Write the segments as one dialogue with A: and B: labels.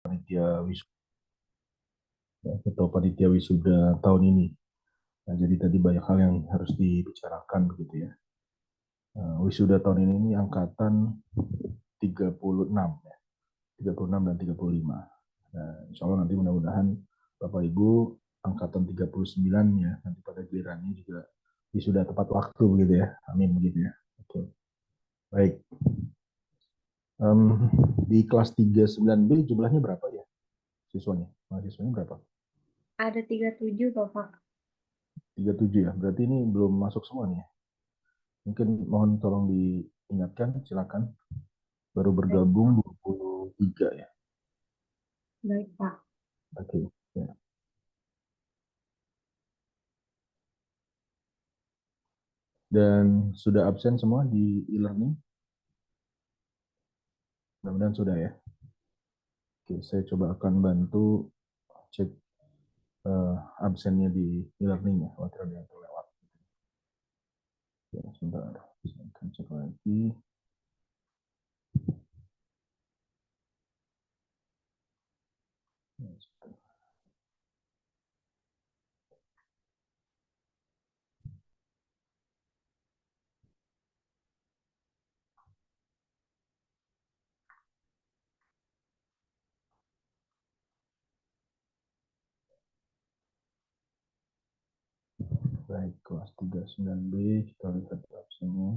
A: panitia wisuda, ketua panitia wisuda tahun ini. Nah, jadi tadi banyak hal yang harus dibicarakan begitu ya. Wisuda tahun ini angkatan 36 ya, 36 dan 35. Nah, insya Allah nanti mudah-mudahan Bapak Ibu angkatan 39 ya, nanti pada gilirannya juga wisuda tepat waktu begitu ya. Amin begitu ya. Oke. Baik. Di kelas 39B jumlahnya berapa ya siswanya? Mahasiswanya berapa?
B: Ada 37, Bapak.
A: 37 ya. Berarti ini belum masuk semua nih ya. Mungkin mohon tolong diingatkan, silakan. Baru
B: Baik,
A: bergabung 23 ya.
B: baik, Pak.
A: Oke. Ya. Dan sudah absen semua di e-learning? Mudah-mudahan sudah ya. Oke, saya coba akan bantu cek absennya di e-learning ya. Khawatir ada yang terlewat. Ya, sebentar. Saya akan cek lagi. Ya, sebentar. Baik, kelas 39B, kita lihat absennya.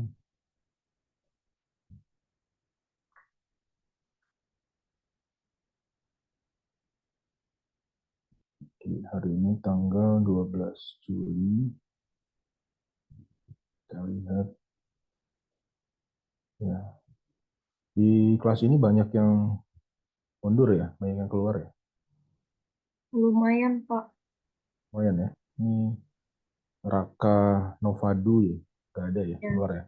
A: Oke, hari ini tanggal 12 Juli. Kita lihat ya. Di kelas ini banyak yang mundur ya, banyak yang keluar ya.
B: Lumayan, Pak.
A: Lumayan ya. Ini Raka Novadu ya, gak ada ya,
B: Ya,
A: keluar ya.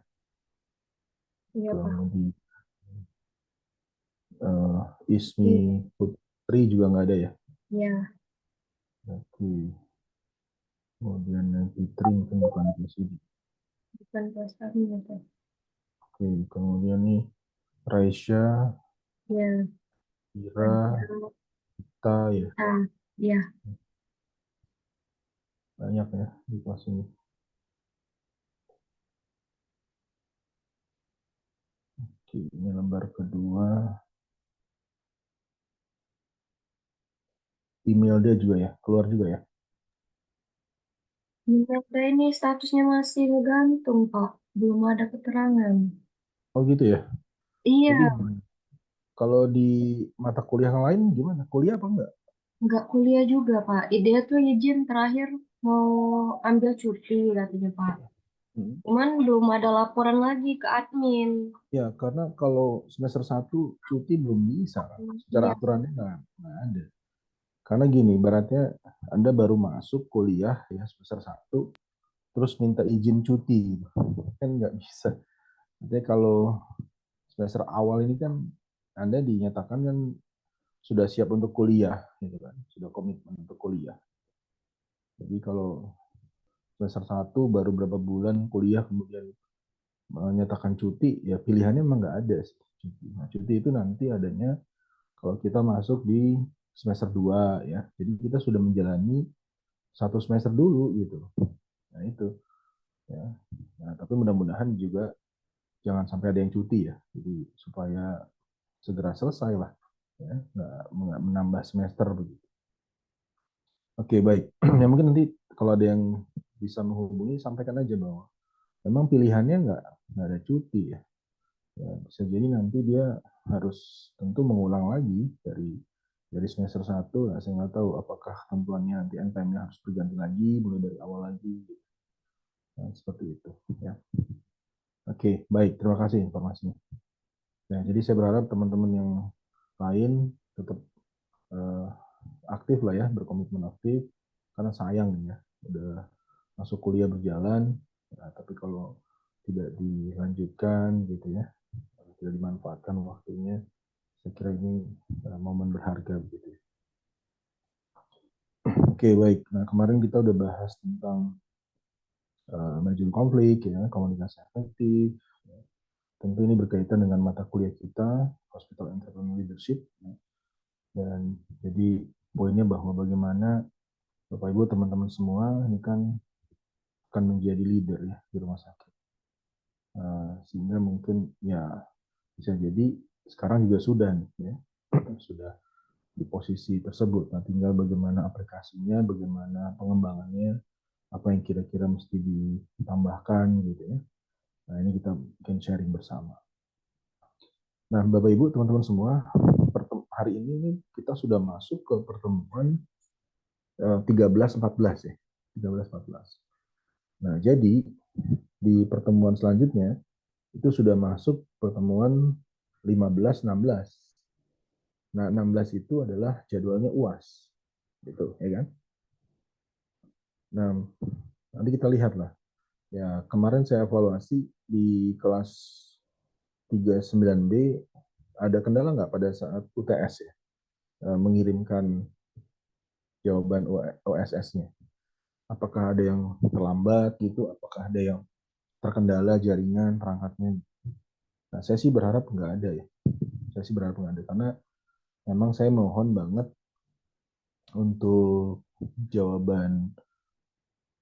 B: iya, Pak.
A: Kemudian Ismi
B: Iya,
A: Putri juga nggak ada ya.
B: ya,
A: Oke. Kemudian yang Fitri mungkin bukan di sini.
B: bukan kelas kami, ya, Pak.
A: Oke. Kemudian nih Raisya,
B: Ya,
A: Ira, Ta ya.
B: ah, ya.
A: Banyak ya di kelas ini. Oke, ini lembar kedua. Email dia juga ya, keluar juga ya.
B: Minta ini statusnya masih ngegantung, Pak. Belum ada keterangan.
A: Oh gitu ya. Jadi
B: Iya,
A: kalau di mata kuliah yang lain gimana? Kuliah apa enggak?
B: nggak kuliah juga, Pak. Dia tuh izin terakhir mau ambil cuti, katanya, Pak.
A: Hmm.
B: Cuman belum ada laporan lagi ke admin.
A: Ya, karena kalau semester satu cuti belum bisa kan. Secara
B: Iya,
A: aturannya nggak ada. Karena gini, ibaratnya Anda baru masuk kuliah ya semester satu, terus minta izin cuti gitu. Kan nggak bisa. Artinya kalau semester awal ini kan Anda dinyatakan kan sudah siap untuk kuliah gitu kan, sudah komitmen untuk kuliah. Jadi kalau semester satu baru berapa bulan kuliah kemudian menyatakan cuti, ya pilihannya emang nggak ada sih. Cuti. Nah, cuti itu nanti adanya kalau kita masuk di semester 2 ya. Jadi kita sudah menjalani satu semester dulu gitu. Nah, itu ya. Nah, tapi mudah-mudahan juga jangan sampai ada yang cuti ya. Jadi supaya segera selesai lah ya, nggak menambah semester begitu. Oke, baik. Ya mungkin nanti kalau ada yang bisa menghubungi sampaikan aja bahwa memang pilihannya nggak ada cuti ya. Ya, bisa jadi nanti dia harus tentu mengulang lagi dari semester satu. Nah, saya nggak tahu apakah tentuannya nanti NPM-nya harus berganti lagi, mulai dari awal lagi. Nah, seperti itu. Ya. Oke, baik. Terima kasih informasinya. Nah, jadi saya berharap teman-teman yang lain tetap eh, aktif lah ya, berkomitmen aktif. Karena sayang ya, udah masuk kuliah berjalan, ya, tapi kalau tidak dilanjutkan gitu ya, tidak dimanfaatkan waktunya, saya kira ini momen berharga begitu. Oke, baik. Nah, kemarin kita udah bahas tentang manajemen konflik, ya, komunikasi efektif. Ya. Tentu ini berkaitan dengan mata kuliah kita, Hospital Entrepreneur Leadership. Ya. Dan jadi poinnya bahwa bagaimana Bapak Ibu teman-teman semua ini kan akan menjadi leader ya di rumah sakit. Sehingga mungkin ya bisa jadi sekarang juga sudah nih ya sudah di posisi tersebut. Nah, tinggal bagaimana aplikasinya, bagaimana pengembangannya, apa yang kira-kira mesti ditambahkan gitu ya. Nah, ini kita mungkin sharing bersama. Nah, Bapak Ibu, teman-teman semua, hari ini nih kita sudah masuk ke pertemuan 13-14 ya. 13-14. Nah, jadi di pertemuan selanjutnya itu sudah masuk pertemuan 15-16. Nah, 16 itu adalah jadwalnya UAS. Gitu, ya kan? Nah, nanti kita lihat lah. Ya, kemarin saya evaluasi di kelas 39B ada kendala nggak pada saat UTS ya? Mengirimkan jawaban OSS-nya. Apakah ada yang terlambat gitu? Apakah ada yang terkendala jaringan perangkatnya? Nah, saya sih berharap nggak ada ya. Saya sih berharap nggak ada karena memang saya mohon banget untuk jawaban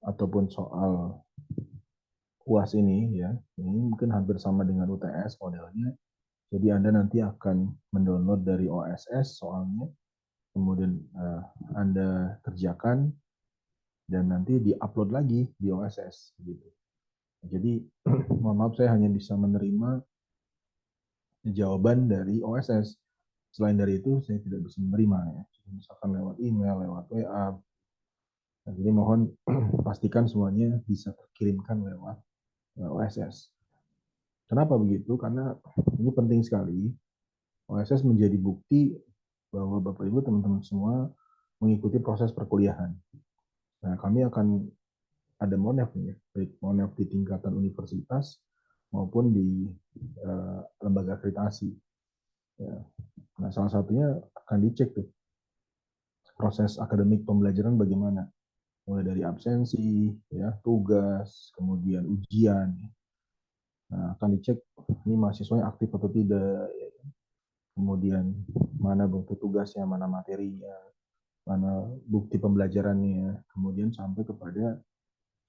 A: ataupun soal UAS ini ya. Ini mungkin hampir sama dengan UTS modelnya. Jadi Anda nanti akan mendownload dari OSS soalnya, kemudian Anda kerjakan dan nanti diupload lagi di OSS gitu. Jadi mohon maaf saya hanya bisa menerima jawaban dari OSS. Selain dari itu saya tidak bisa menerima ya. Misalkan lewat email, lewat WA. Nah, jadi mohon pastikan semuanya bisa terkirimkan lewat OSS. Kenapa begitu? Karena ini penting sekali. OSS menjadi bukti bahwa Bapak Ibu teman-teman semua mengikuti proses perkuliahan. Nah, kami akan ada monef nih, baik monef di tingkatan universitas maupun di lembaga akreditasi. Ya. Nah, salah satunya akan dicek tuh proses akademik pembelajaran bagaimana, mulai dari absensi, ya, tugas, kemudian ujian. Nah, akan dicek ini mahasiswanya aktif atau tidak, ya. Kemudian mana bentuk tugasnya, mana materinya, mana bukti pembelajarannya, kemudian sampai kepada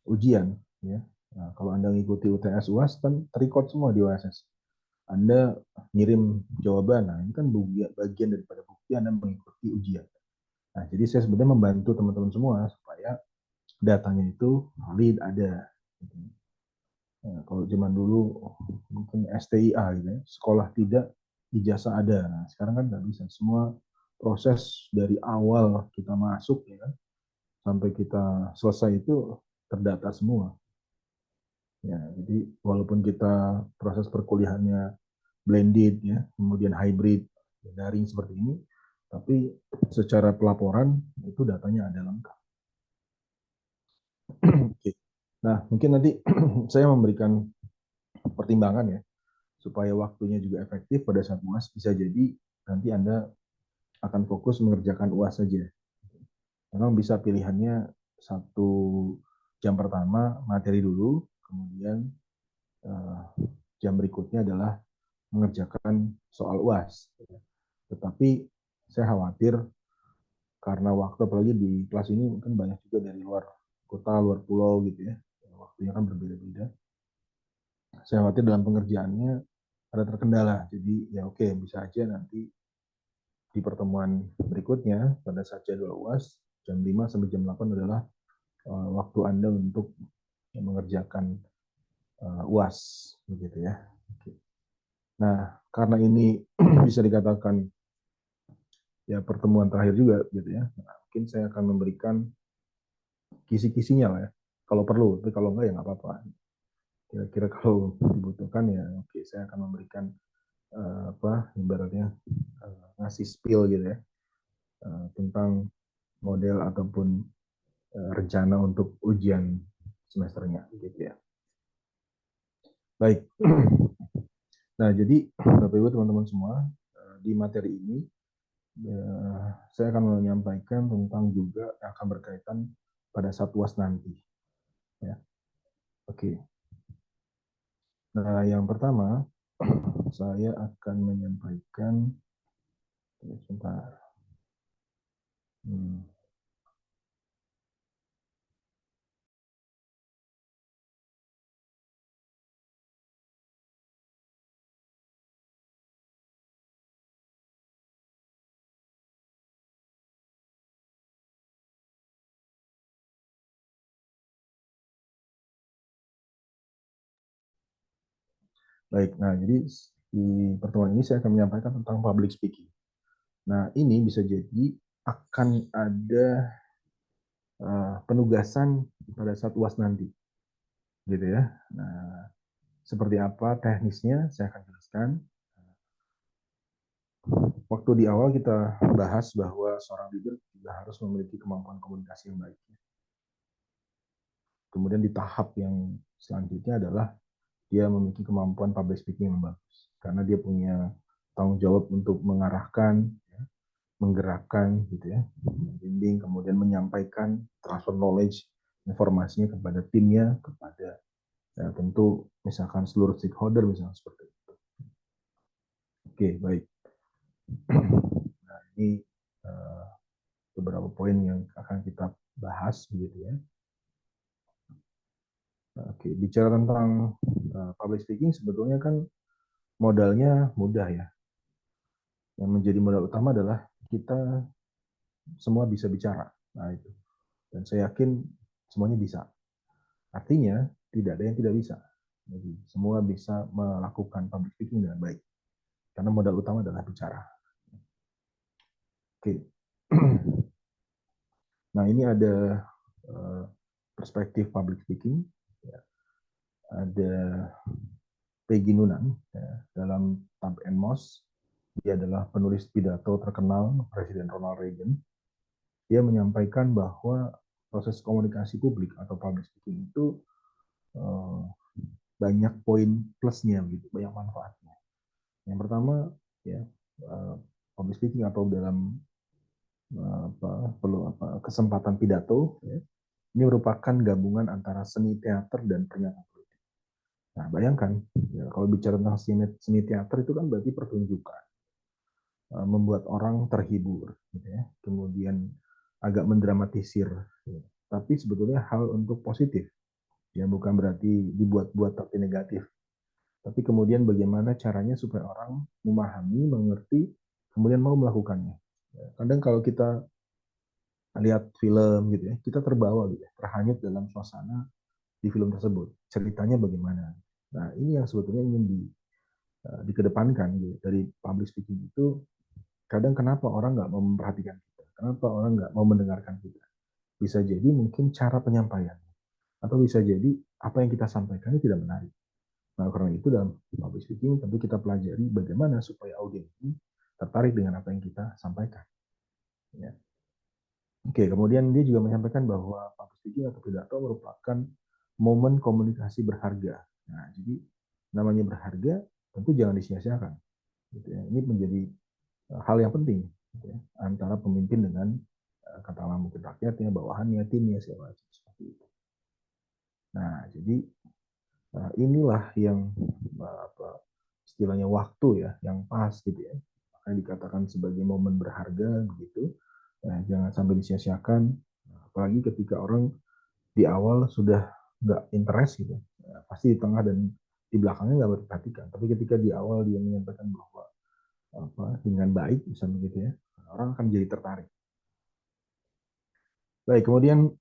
A: ujian. Ya. Nah, kalau Anda mengikuti UTS UAS kan terrecord semua di OSS. Anda ngirim jawaban, nah ini kan bagian daripada bukti Anda mengikuti ujian. Nah, jadi saya sebenarnya membantu teman-teman semua supaya datanya itu valid ada. Nah, kalau zaman dulu mungkin STIA gitu ya, sekolah tidak, ijazah ada. Nah, sekarang kan nggak bisa. Semua proses dari awal kita masuk ya kan, sampai kita selesai itu terdata semua. Ya, jadi walaupun kita proses perkuliahannya blended ya, kemudian hybrid, daring seperti ini, tapi secara pelaporan itu datanya ada lengkap. Oke. Nah, mungkin nanti saya memberikan pertimbangan ya, supaya waktunya juga efektif pada saat UAS, bisa jadi nanti Anda akan fokus mengerjakan UAS saja. Memang bisa pilihannya 1 jam pertama materi dulu, kemudian jam berikutnya adalah mengerjakan soal UAS. Tetapi saya khawatir karena waktu apalagi di kelas ini mungkin banyak juga dari luar kota, luar pulau gitu ya. Waktunya kan berbeda-beda. Saya khawatir dalam pengerjaannya ada terkendala. Jadi ya oke, bisa aja nanti di pertemuan berikutnya pada saat jadwal UAS jam 5 sampai jam 8 adalah waktu Anda untuk mengerjakan UAS begitu ya. Nah, karena ini bisa dikatakan ya pertemuan terakhir juga gitu ya. Nah, mungkin saya akan memberikan kisi-kisinya lah ya. Kalau perlu, tapi kalau enggak ya nggak apa-apa. Kira-kira kalau dibutuhkan ya oke, saya akan memberikan apa ibaratnya ngasih spill gitu ya tentang model ataupun rencana untuk ujian semesternya gitu ya. Baik. Nah, jadi Bapak Ibu teman-teman semua, di materi ini saya akan menyampaikan tentang juga yang akan berkaitan pada saat UAS nanti. Ya. Oke. Nah, yang pertama saya akan menyampaikan sebentar. Baik, nah jadi di pertemuan ini saya akan menyampaikan tentang public speaking. Nah, ini bisa jadi akan ada penugasan pada saat UAS nanti, gitu ya. Nah, seperti apa teknisnya saya akan jelaskan. Waktu di awal kita bahas bahwa seorang leader juga harus memiliki kemampuan komunikasi yang baik. Kemudian di tahap yang selanjutnya adalah dia memiliki kemampuan public speaking yang bagus. Karena dia punya tanggung jawab untuk mengarahkan, ya, menggerakkan, gitu ya, membimbing, kemudian menyampaikan transfer knowledge, informasinya kepada timnya, kepada ya, tentu misalkan seluruh stakeholder misalnya seperti itu. Oke, baik. Nah, ini uh, beberapa poin yang akan kita bahas begitu ya. Oke, bicara tentang public speaking sebetulnya kan modalnya mudah ya. Yang menjadi modal utama adalah kita semua bisa bicara. Nah, itu. Dan saya yakin semuanya bisa. Artinya tidak ada yang tidak bisa. Jadi semua bisa melakukan public speaking dengan baik. Karena modal utama adalah bicara. Oke. Nah, ini ada perspektif public speaking. Ya. Ada Peggy Nunan ya, dalam Tab and Moss. Dia adalah penulis pidato terkenal Presiden Ronald Reagan. Dia menyampaikan bahwa proses komunikasi publik atau public speaking itu uh, banyak poin plusnya, gitu, banyak manfaatnya. Yang pertama, ya public speaking atau dalam kesempatan pidato, ya, ini merupakan gabungan antara seni teater dan pernyataan politik. Nah, bayangkan ya, kalau bicara tentang seni teater itu kan berarti pertunjukan, membuat orang terhibur, gitu ya. Kemudian agak mendramatisir, ya. Tapi sebetulnya hal untuk positif, ya bukan berarti dibuat-buat tapi negatif. Tapi kemudian bagaimana caranya supaya orang memahami, mengerti, kemudian mau melakukannya. Ya, kadang kalau kita lihat film gitu ya, kita terbawa gitu ya, terhanyut dalam suasana di film tersebut. Ceritanya bagaimana. Nah, ini yang sebetulnya ingin dikedepankan gitu. Dari public speaking itu, kadang kenapa orang nggak mau memperhatikan kita, kenapa orang nggak mau mendengarkan kita. Bisa jadi mungkin cara penyampaian, atau bisa jadi apa yang kita sampaikan ini tidak menarik. Nah, karena itu dalam public speaking tentu kita pelajari bagaimana supaya audiens ini tertarik dengan apa yang kita sampaikan. Ya. Oke, kemudian dia juga menyampaikan bahwa public speaking atau pidato merupakan momen komunikasi berharga. Nah, jadi namanya berharga tentu jangan disia-siakan. Gitu ya. Ini menjadi hal yang penting gitu ya, antara pemimpin dengan katakanlah mungkin rakyatnya, bawahannya, timnya, segala macam seperti itu. Nah, jadi inilah yang apa, istilahnya waktu ya, yang pas gitu ya. Makanya dikatakan sebagai momen berharga begitu. Nah, jangan sampai disia-siakan. Apalagi ketika orang di awal sudah nggak interest gitu, ya, pasti di tengah dan di belakangnya nggak berperhatikan. Tapi ketika di awal dia menyampaikan bahwa apa dengan baik, misalnya begitu ya, orang akan jadi tertarik. Baik, kemudian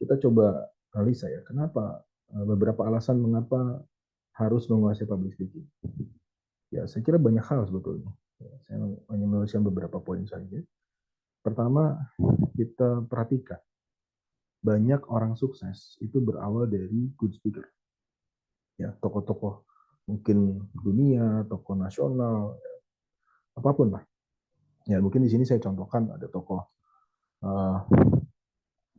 A: kita coba analisa ya, kenapa beberapa alasan mengapa harus menguasai public speaking. Ya, saya kira banyak hal sebetulnya. Ya, saya hanya menuliskan beberapa poin saja. Pertama, kita perhatikan banyak orang sukses itu berawal dari good speaker. Ya, tokoh-tokoh mungkin dunia, tokoh nasional, ya, apapun lah. Ya, mungkin di sini saya contohkan ada tokoh uh,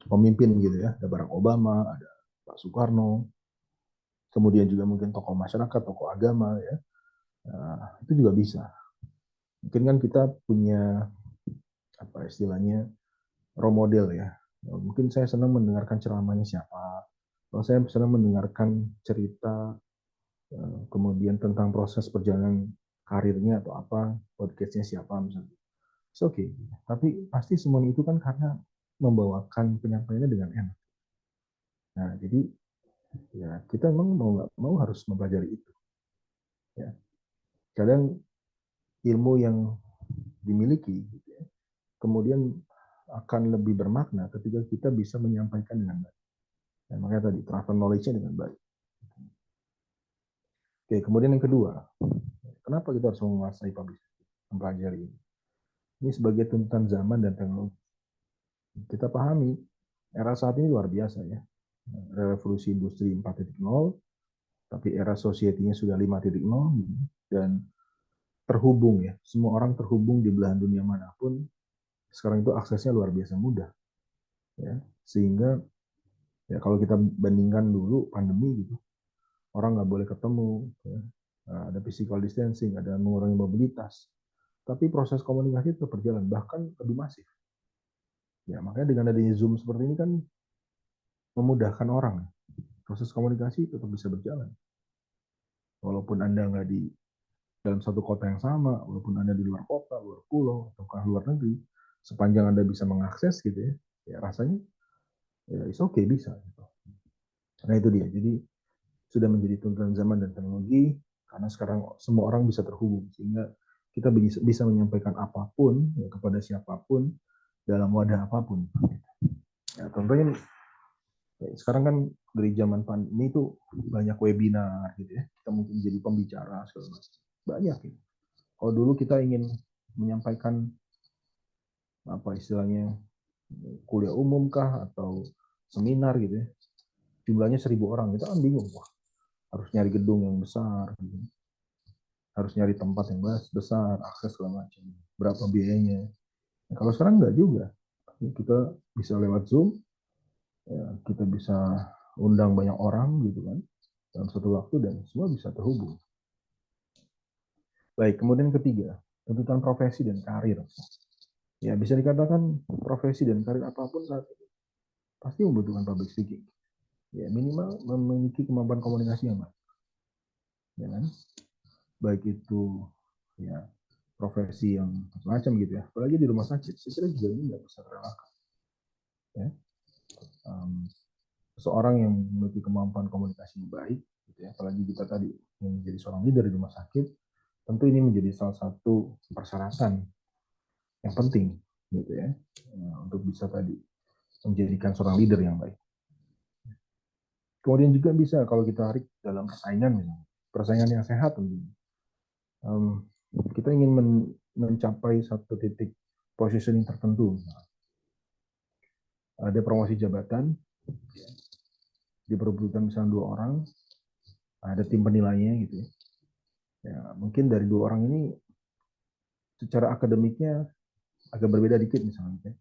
A: pemimpin gitu ya, ada Barack Obama, ada Pak Soekarno, kemudian juga mungkin tokoh masyarakat, tokoh agama ya, itu juga bisa. Mungkin kan kita punya apa istilahnya role model ya. Mungkin saya senang mendengarkan ceramahnya siapa, kalau saya senang mendengarkan cerita kemudian tentang proses perjalanan karirnya atau apa, podcastnya siapa misalnya. It's okay. Tapi pasti semuanya itu kan karena membawakan penyampaiannya dengan enak. Nah, jadi ya kita memang mau nggak mau harus mempelajari itu. Ya. Kadang ilmu yang dimiliki, gitu ya, kemudian akan lebih bermakna ketika kita bisa menyampaikan dengan baik. Dan makanya tadi transfer knowledge-nya dengan baik. Oke, kemudian yang kedua, kenapa kita harus menguasai public speaking, mempelajari ini? Ini sebagai tuntutan zaman dan teknologi. Kita pahami era saat ini luar biasa ya. Revolusi industri 4.0, tapi era society-nya sudah 5.0 dan terhubung ya. Semua orang terhubung di belahan dunia manapun. Sekarang itu aksesnya luar biasa mudah ya. Sehingga ya kalau kita bandingkan dulu pandemi gitu, orang nggak boleh ketemu ya. Ada physical distancing, ada mengurangi mobilitas. Tapi proses komunikasi tetap berjalan, bahkan lebih masif. Ya, makanya dengan adanya Zoom seperti ini kan memudahkan orang. Proses komunikasi tetap bisa berjalan. Walaupun Anda nggak di dalam satu kota yang sama, walaupun Anda di luar kota, luar pulau, atau luar negeri, sepanjang Anda bisa mengakses gitu ya, ya rasanya ya it's okay bisa. Gitu. Nah itu dia. Jadi sudah menjadi tuntutan zaman dan teknologi karena sekarang semua orang bisa terhubung sehingga kita bisa menyampaikan apapun ya, kepada siapapun dalam wadah apapun. Ya, contohnya sekarang kan dari zaman pandemi itu banyak webinar gitu ya. Kita mungkin jadi pembicara segala macam. Banyak ya. Kalau dulu kita ingin menyampaikan apa istilahnya kuliah umum kah atau seminar gitu ya. Jumlahnya 1.000 orang, kita kan bingung. Wah, harus nyari gedung yang besar gitu. Harus nyari tempat yang besar, akses segala macam. Berapa biayanya. Nah, kalau sekarang enggak juga. Kita bisa lewat Zoom, ya, kita bisa undang banyak orang gitu kan dalam satu waktu dan semua bisa terhubung. Baik, kemudian ketiga, tuntutan profesi dan karir. Ya, bisa dikatakan profesi dan karir apapun saat ini pasti membutuhkan public speaking. Ya, minimal memiliki kemampuan komunikasi yang baik. Ya kan? Baik itu ya profesi yang macam gitu ya. Apalagi di rumah sakit, saya kira juga ini nggak bisa terelakkan. Ya. Seorang yang memiliki kemampuan komunikasi yang baik, gitu ya, apalagi kita tadi yang menjadi seorang leader di rumah sakit, tentu ini menjadi salah satu persyaratan yang penting, gitu ya, untuk bisa tadi menjadikan seorang leader yang baik. Kemudian juga bisa kalau kita tarik dalam persaingan, persaingan yang sehat tentunya. Kita ingin mencapai satu titik positioning tertentu. Ada promosi jabatan, diperebutkan misalnya 2 orang, ada tim penilainya gitu ya. Ya, mungkin dari 2 orang ini secara akademiknya agak berbeda dikit misalnya.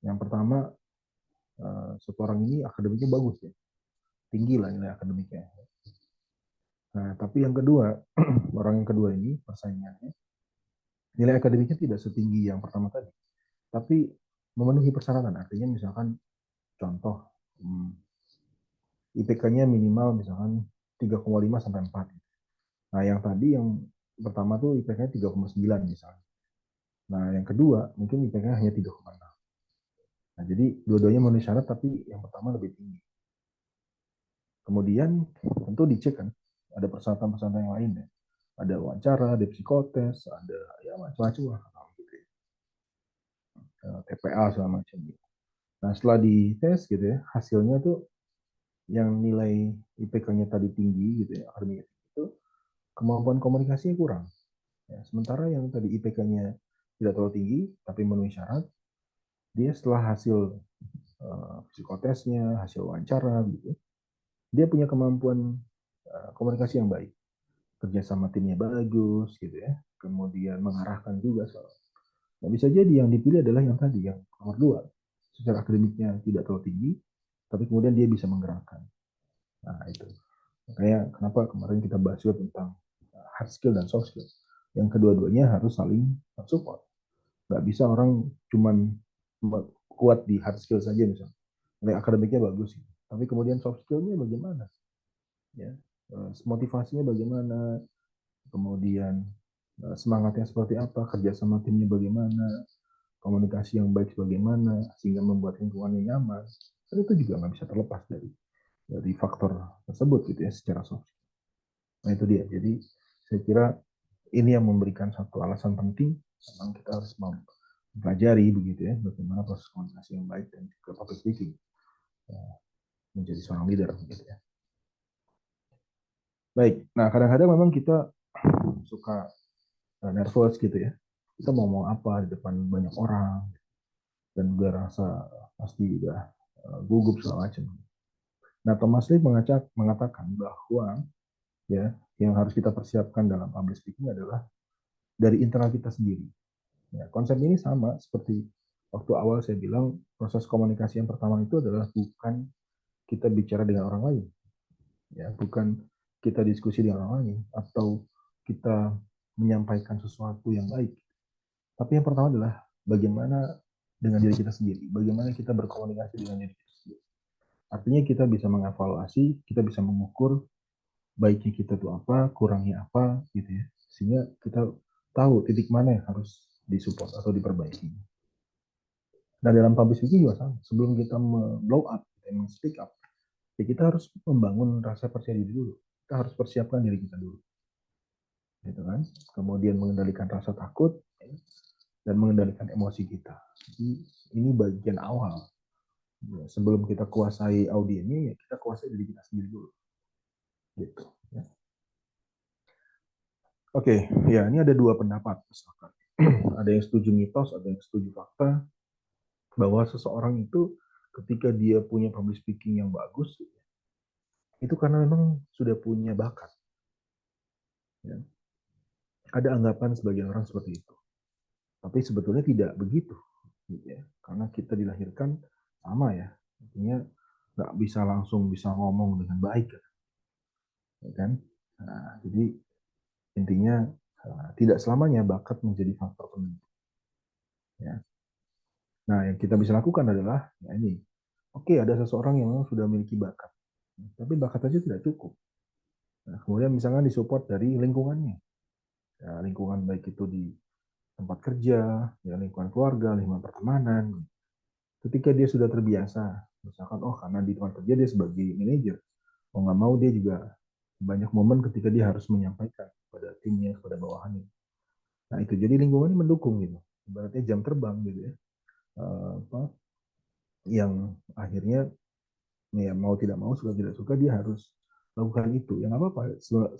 A: Yang pertama, satu orang ini akademiknya bagus ya, tinggi lah nilai akademiknya. Nah, tapi yang kedua, orang yang kedua ini persaingannya, nilai akademiknya tidak setinggi yang pertama tadi, tapi memenuhi persyaratan. Artinya misalkan contoh, IPK-nya minimal misalkan 3,5 sampai 4. Nah, yang tadi yang pertama tuh IPK-nya 3,9 misalnya. Nah, yang kedua mungkin IPK-nya hanya 3,6. Nah, jadi dua-duanya memenuhi syarat tapi yang pertama lebih tinggi. Kemudian tentu dicek kan, ada persyaratan-persyaratan yang lain ya. Ada wawancara, ada psikotes, ada ya macam-macam lah. Gitu ya. TPA segala macam gitu. Nah setelah dites gitu ya, hasilnya tuh yang nilai IPK-nya tadi tinggi gitu ya, akademiknya itu kemampuan komunikasinya kurang. Ya, sementara yang tadi IPK-nya tidak terlalu tinggi tapi memenuhi syarat, dia setelah hasil psikotesnya, hasil wawancara gitu, dia punya kemampuan komunikasi yang baik, kerja sama timnya bagus gitu ya, kemudian mengarahkan juga soal. Nah, bisa jadi yang dipilih adalah yang tadi, yang nomor 2, secara akademiknya tidak terlalu tinggi, tapi kemudian dia bisa menggerakkan. Nah itu, makanya kenapa kemarin kita bahas juga tentang hard skill dan soft skill. Yang kedua-duanya harus saling support. Nggak bisa orang cuman kuat di hard skill saja misalnya. Nilai akademiknya bagus, tapi kemudian soft skillnya bagaimana? Ya, motivasinya bagaimana? Kemudian semangatnya seperti apa? Kerja sama timnya bagaimana? Komunikasi yang baik bagaimana? Sehingga membuat lingkungannya nyaman. Dan itu juga nggak bisa terlepas dari faktor tersebut gitu ya secara soft skill. Nah itu dia. Jadi saya kira ini yang memberikan satu alasan penting memang kita harus mempelajari begitu ya bagaimana proses komunikasi yang baik dan juga public speaking menjadi seorang leader begitu ya. Baik. Nah, kadang-kadang memang kita suka nervous gitu ya. Kita mau ngomong apa di depan banyak orang dan gue rasa pasti udah gugup segala macam. Nah, Thomas Lee mengatakan bahwa ya yang harus kita persiapkan dalam public speaking adalah dari internal kita sendiri. Ya, konsep ini sama seperti waktu awal saya bilang proses komunikasi yang pertama itu adalah bukan kita bicara dengan orang lain, ya, bukan kita diskusi dengan orang lain atau kita menyampaikan sesuatu yang baik. Tapi yang pertama adalah bagaimana dengan diri kita sendiri, bagaimana kita berkomunikasi dengan diri kita sendiri. Artinya kita bisa mengevaluasi, kita bisa mengukur baiknya kita tuh apa, kurangnya apa, gitu ya. Sehingga kita tahu titik mana yang harus disupport atau diperbaiki. Nah, dalam public speaking juga sama. Sebelum kita blow up, kita speak up, ya kita harus membangun rasa percaya diri dulu. Kita harus persiapkan diri kita dulu. Gitu kan? Kemudian mengendalikan rasa takut, ya, dan mengendalikan emosi kita. Jadi, ini bagian awal. Ya, sebelum kita kuasai audiennya, ya kita kuasai diri kita sendiri dulu. Gitu. Ya. Oke, ya ini ada dua pendapat misalkan. Ada yang setuju mitos, ada yang setuju fakta bahwa seseorang itu ketika dia punya public speaking yang bagus, itu karena memang sudah punya bakat. Ya. Ada anggapan sebagian orang seperti itu, tapi sebetulnya tidak begitu, gitu ya. Karena kita dilahirkan sama ya, artinya nggak bisa langsung bisa ngomong dengan baik, ya kan? Nah, jadi intinya tidak selamanya bakat menjadi faktor penentu. Ya. Nah, yang kita bisa lakukan adalah ya ini. Oke, ada seseorang yang memang sudah memiliki bakat, tapi bakat saja tidak cukup. Nah, kemudian misalnya disupport dari lingkungannya, ya, lingkungan baik itu di tempat kerja, ya, lingkungan keluarga, lingkungan pertemanan. Ketika dia sudah terbiasa, misalkan oh karena di tempat kerja dia sebagai manajer, mau nggak mau dia juga banyak momen ketika dia harus menyampaikan kepada timnya, kepada bawahannya. Nah itu jadi lingkungannya mendukung gitu, ibaratnya jam terbang gitu ya, apa yang akhirnya ya mau tidak mau suka tidak suka dia harus lakukan itu. Yang apa-apa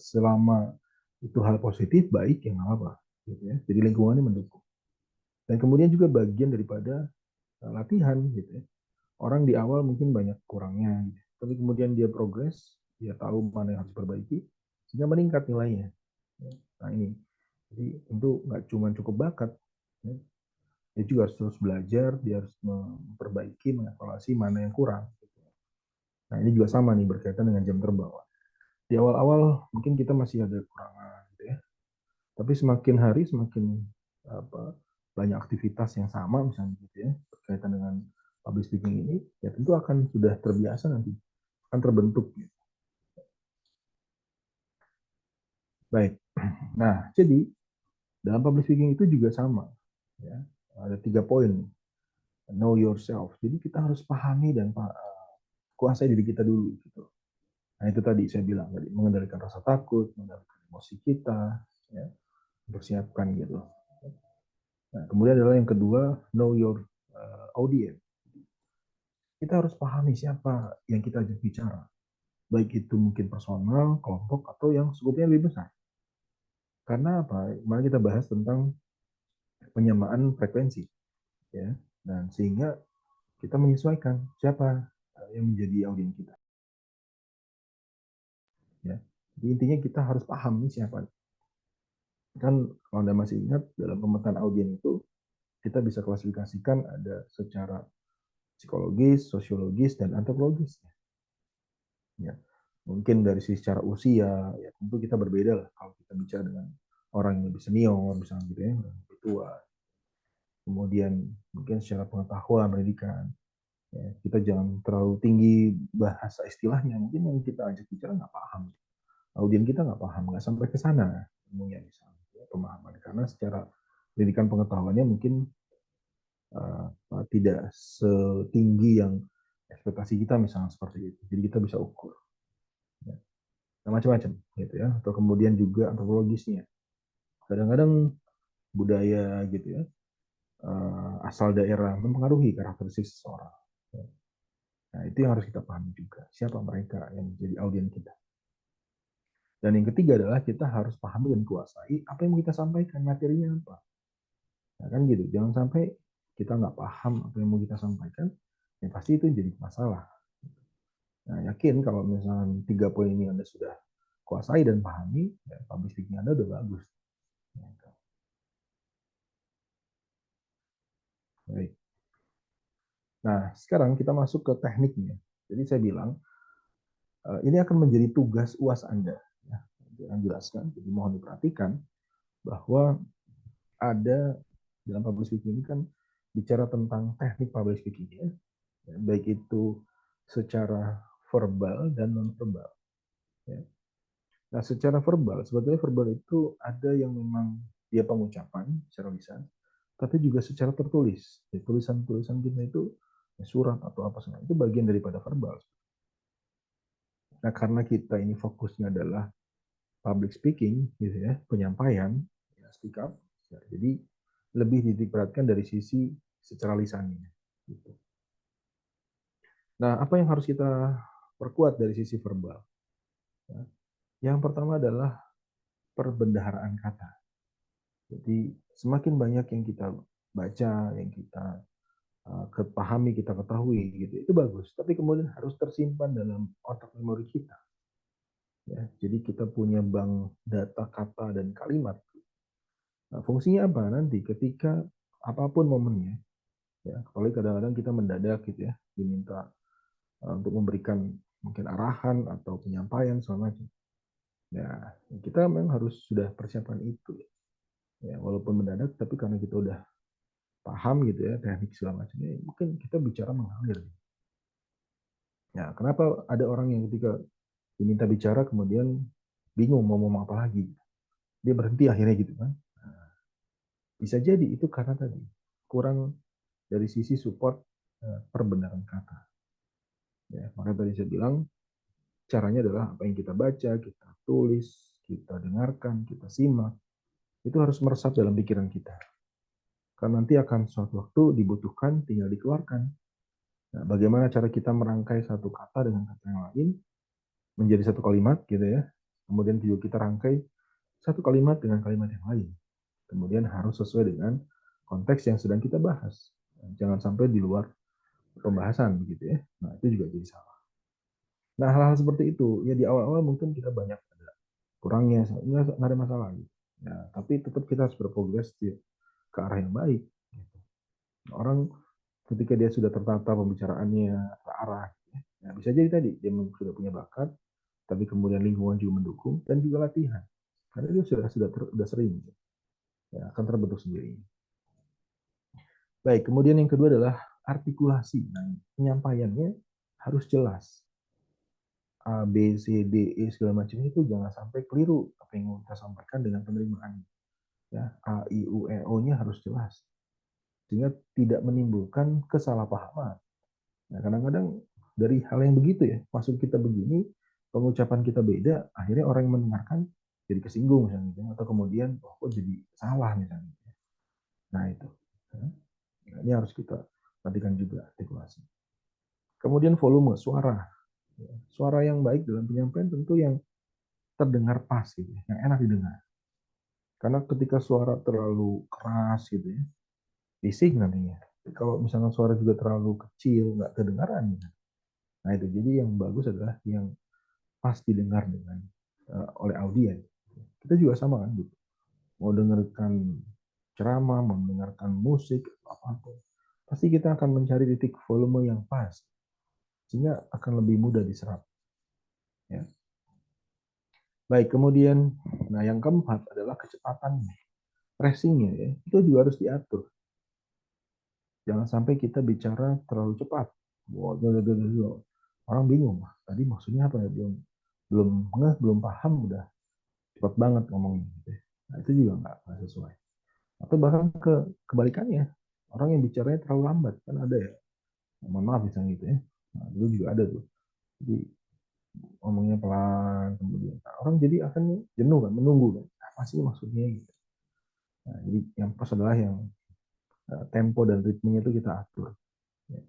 A: selama itu hal positif baik yang apa-apa gitu ya. Jadi lingkungannya mendukung. Dan kemudian juga bagian daripada latihan gitu ya. Orang di awal mungkin banyak kurangnya, gitu. Tapi kemudian dia progres, dia tahu mana yang harus diperbaiki, sehingga meningkat nilainya. Ya. Nah ini, jadi tentu nggak cuma cukup bakat, ya. Dia juga harus terus belajar, dia harus memperbaiki, mengevaluasi mana yang kurang. Nah ini juga sama nih berkaitan dengan jam terbang. Di awal-awal mungkin kita masih ada kekurangan, gitu ya. Tapi semakin hari semakin apa, banyak aktivitas yang sama misalnya gitu ya berkaitan dengan public speaking ini, ya tentu akan sudah terbiasa nanti, akan terbentuk. Gitu. Baik. Nah, jadi dalam public speaking itu juga sama. Ya. Ada 3 poin. Know yourself. Jadi kita harus pahami dan kuasai diri kita dulu. Gitu. Nah itu tadi saya bilang tadi mengendalikan rasa takut, mengendalikan emosi kita, ya, persiapkan gitu. Nah, kemudian adalah yang kedua, know your audience. Kita harus pahami siapa yang kita ajak bicara. Baik itu mungkin personal, kelompok, atau yang skupnya lebih besar. Karena apa? Kemarin kita bahas tentang penyamaan frekuensi, ya, dan sehingga kita menyesuaikan siapa yang menjadi audiens kita, ya. Jadi intinya kita harus paham nih siapa. Kan kalau Anda masih ingat dalam pemetaan audiens itu kita bisa klasifikasikan ada secara psikologis, sosiologis, dan antropologis. Ya. Mungkin dari sisi secara usia, ya tentu kita berbeda lah kalau kita bicara dengan orang yang lebih senior, misalnya gitu ya, orang lebih tua. Kemudian mungkin secara pengetahuan, pendidikan, ya, kita jangan terlalu tinggi bahasa istilahnya. Mungkin yang kita ajak bicara nggak paham, audien kita nggak paham, nggak sampai ke sana ilmunya misalnya, ya, pemahaman. Karena secara pendidikan pengetahuannya mungkin tidak setinggi yang ekspektasi kita misalnya seperti itu. Jadi kita bisa ukur. Ya. Nah, macam-macam gitu ya. Atau kemudian juga antropologisnya. Kadang-kadang budaya gitu ya, asal daerah mempengaruhi karakteristik seseorang. Ya. Nah, itu yang harus kita pahami juga. Siapa mereka yang menjadi audiens kita. Dan yang ketiga adalah kita harus pahami dan kuasai apa yang mau kita sampaikan, materinya apa. Nah, kan gitu, jangan sampai kita nggak paham apa yang mau kita sampaikan, ya pasti itu jadi masalah. Nah, yakin kalau misalnya 3 poin ini Anda sudah kuasai dan pahami, ya public speaking Anda udah bagus. Baik. Nah, sekarang kita masuk ke tekniknya. Jadi saya bilang, ini akan menjadi tugas UAS Anda. Ya, yang jelaskan, jadi mohon diperhatikan bahwa ada dalam public speaking ini kan bicara tentang teknik public speaking ya, baik itu secara verbal dan non verbal. Ya. Nah, secara verbal sebetulnya verbal itu ada yang memang dia pengucapan secara lisan, tapi juga secara tertulis. Ya, tulisan-tulisan kita itu ya, surat atau apa segala itu bagian daripada verbal. Nah, karena kita ini fokusnya adalah public speaking, gitu ya, penyampaian, ya, speak up. Ya, jadi lebih diperhatikan dari sisi secara lisannya. Gitu. Nah, apa yang harus kita perkuat dari sisi verbal? Ya. Yang pertama adalah perbendaharaan kata. Jadi semakin banyak yang kita baca, yang kita pahami, kita ketahui, gitu, itu bagus. Tapi kemudian harus tersimpan dalam otak memori kita. Ya, jadi kita punya bank data kata dan kalimat. Nah, fungsinya apa nanti ketika apapun momennya, ya, apalagi kadang-kadang kita mendadak gitu ya, diminta untuk memberikan mungkin arahan atau penyampaian segala macam. Ya, kita memang harus sudah persiapkan itu. Ya, walaupun mendadak, tapi karena kita udah paham gitu ya teknik segala macamnya, mungkin kita bicara mengalir. Ya, kenapa ada orang yang ketika diminta bicara kemudian bingung mau ngomong apa lagi, dia berhenti akhirnya gitu kan? Nah, bisa jadi itu karena tadi kurang dari sisi support perbenaran kata. Ya, makanya tadi saya bilang caranya adalah apa yang kita baca, kita tulis, kita dengarkan, kita simak, itu harus meresap dalam pikiran kita. Karena nanti akan suatu waktu dibutuhkan, tinggal dikeluarkan. Nah, bagaimana cara kita merangkai satu kata dengan kata yang lain menjadi satu kalimat gitu ya. Kemudian juga kita rangkai satu kalimat dengan kalimat yang lain. Kemudian harus sesuai dengan konteks yang sedang kita bahas. Jangan sampai di luar pembahasan begitu ya. Nah, itu juga jadi salah. Nah, hal-hal seperti itu ya di awal-awal mungkin kita banyak ada kurangnya, nggak ada masalah gitu. Ya, tapi tetap kita harus berprogres ke arah yang baik. Gitu. Orang ketika dia sudah tertata pembicaraannya ke arah, ya, bisa jadi tadi dia sudah punya bakat, tapi kemudian lingkungan juga mendukung dan juga latihan. Karena dia sudah sering, ya, akan terbentuk sendiri. Baik, kemudian yang kedua adalah artikulasi. Nah, penyampaiannya harus jelas. A, B, C, D, E segala macam itu jangan sampai keliru apa yang mau kita sampaikan dengan penerimaan. Ya, A, I, U, E, O-nya harus jelas. Sehingga tidak menimbulkan kesalahpahaman. Nah, kadang-kadang dari hal yang begitu ya, maksud kita begini, pengucapan kita beda, akhirnya orang yang mendengarkan jadi kesinggung misalnya, gitu, atau kemudian oh, kok jadi salah misalnya. Nah itu, nah, ini harus kita perhatikan juga artikulasi. Kemudian volume suara, suara yang baik dalam penyampaian tentu yang terdengar pas gitu, yang enak didengar. Karena ketika suara terlalu keras gitu ya, bising nantinya. Kalau misalnya suara juga terlalu kecil, nggak kedengaran. Gitu. Nah itu, jadi yang bagus adalah yang pas didengar dengan oleh audiens. Kita juga sama kan, gitu. Mau dengarkan ceramah, mau mendengarkan musik, apapun, pasti kita akan mencari titik volume yang pas, sehingga akan lebih mudah diserap. Ya. Baik, kemudian, nah yang keempat adalah kecepatannya, pressingnya ya, itu juga harus diatur. Jangan sampai kita bicara terlalu cepat. Orang bingung, tadi maksudnya apa ya? Belum ngeh, belum paham, udah cepat banget ngomongnya. Gitu. Nah, itu juga nggak sesuai. Atau bahkan kebalikannya, orang yang bicaranya terlalu lambat, kan ada ya. Mohon maaf misalnya gitu ya. Nah, dulu juga ada tuh. Jadi ngomongnya pelan, kemudian nah, orang jadi akan jenuh kan, menunggu kan. Apa sih maksudnya gitu. Nah, jadi yang pas adalah yang tempo dan ritmenya itu kita atur. Ya.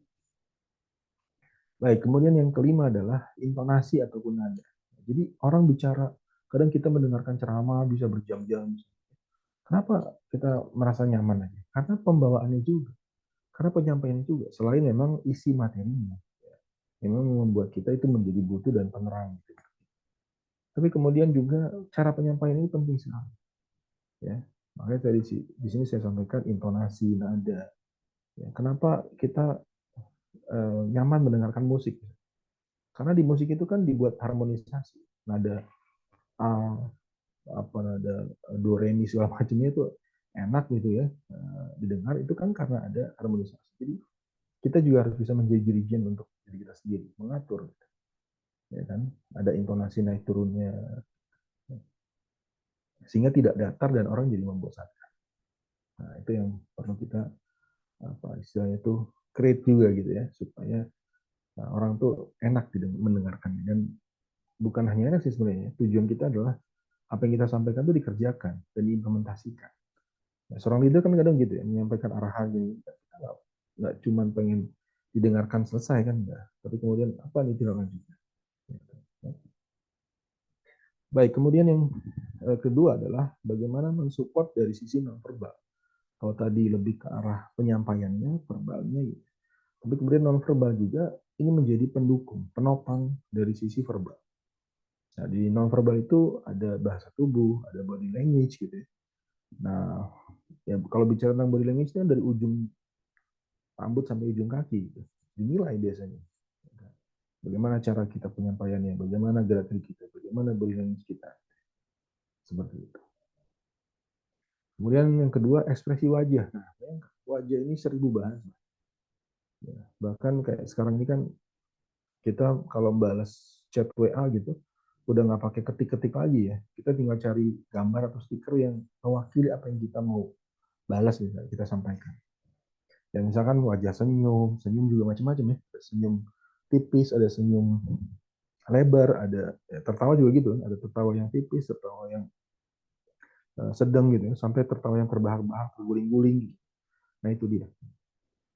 A: Baik, kemudian yang kelima adalah intonasi ataupun nada. Jadi orang bicara Kadang kita mendengarkan ceramah bisa berjam-jam. Kenapa kita merasa nyaman aja? Karena pembawaannya juga, karena penyampaiannya juga. Selain memang isi materinya, memang membuat kita itu menjadi butuh dan penerang. Gitu. Tapi kemudian juga cara penyampaian ini penting sekali. Ya, makanya tadi di sini saya sampaikan intonasi, nada. Ya, kenapa kita nyaman mendengarkan musik? Karena di musik itu kan dibuat harmonisasi, nada A, apa nada do re mi segala macamnya itu enak gitu ya didengar itu kan karena ada harmonisasi. Jadi kita juga harus bisa menjadi dirijen untuk diri kita sendiri, mengatur, ya kan? Ada intonasi naik turunnya, sehingga tidak datar dan orang jadi membosankan. Nah, itu yang perlu kita apa istilahnya itu create juga gitu ya, supaya orang tuh enak mendengarkan dan bukan hanya enak sih sebenarnya. Tujuan kita adalah apa yang kita sampaikan itu dikerjakan dan diimplementasikan. Nah, seorang leader kan kadang gitu ya, menyampaikan arahan gini. Kita nggak cuma pengen didengarkan selesai kan enggak, tapi kemudian apa nih tindak lanjutnya. Baik, kemudian yang kedua adalah bagaimana mensupport dari sisi nonverbal. Kalau tadi lebih ke arah penyampaiannya, verbalnya, gitu. Tapi kemudian nonverbal juga ini menjadi pendukung, penopang dari sisi verbal. Nah, di nonverbal itu ada bahasa tubuh, ada body language gitu ya. Nah, ya kalau bicara tentang body language itu kan dari ujung rambut sampai ujung kaki gitu. Dinilai biasanya. Bagaimana cara kita penyampaiannya, bagaimana gerak kita, bagaimana body language kita. Seperti itu. Kemudian yang kedua, ekspresi wajah. Nah, wajah ini 1000 bahasa. Ya, bahkan kayak sekarang ini kan kita kalau balas chat WA gitu, udah nggak pakai ketik-ketik lagi ya. Kita tinggal cari gambar atau stiker yang mewakili apa yang kita mau balas gitu, kita sampaikan. Dan misalkan wajah senyum, senyum juga macam-macam ya. Ada senyum tipis, ada senyum lebar, ada ya, tertawa juga gitu, ada tertawa yang tipis, tertawa yang sedang gitu, sampai tertawa yang terbahak-bahak, terguling-guling. Gitu. Nah itu dia.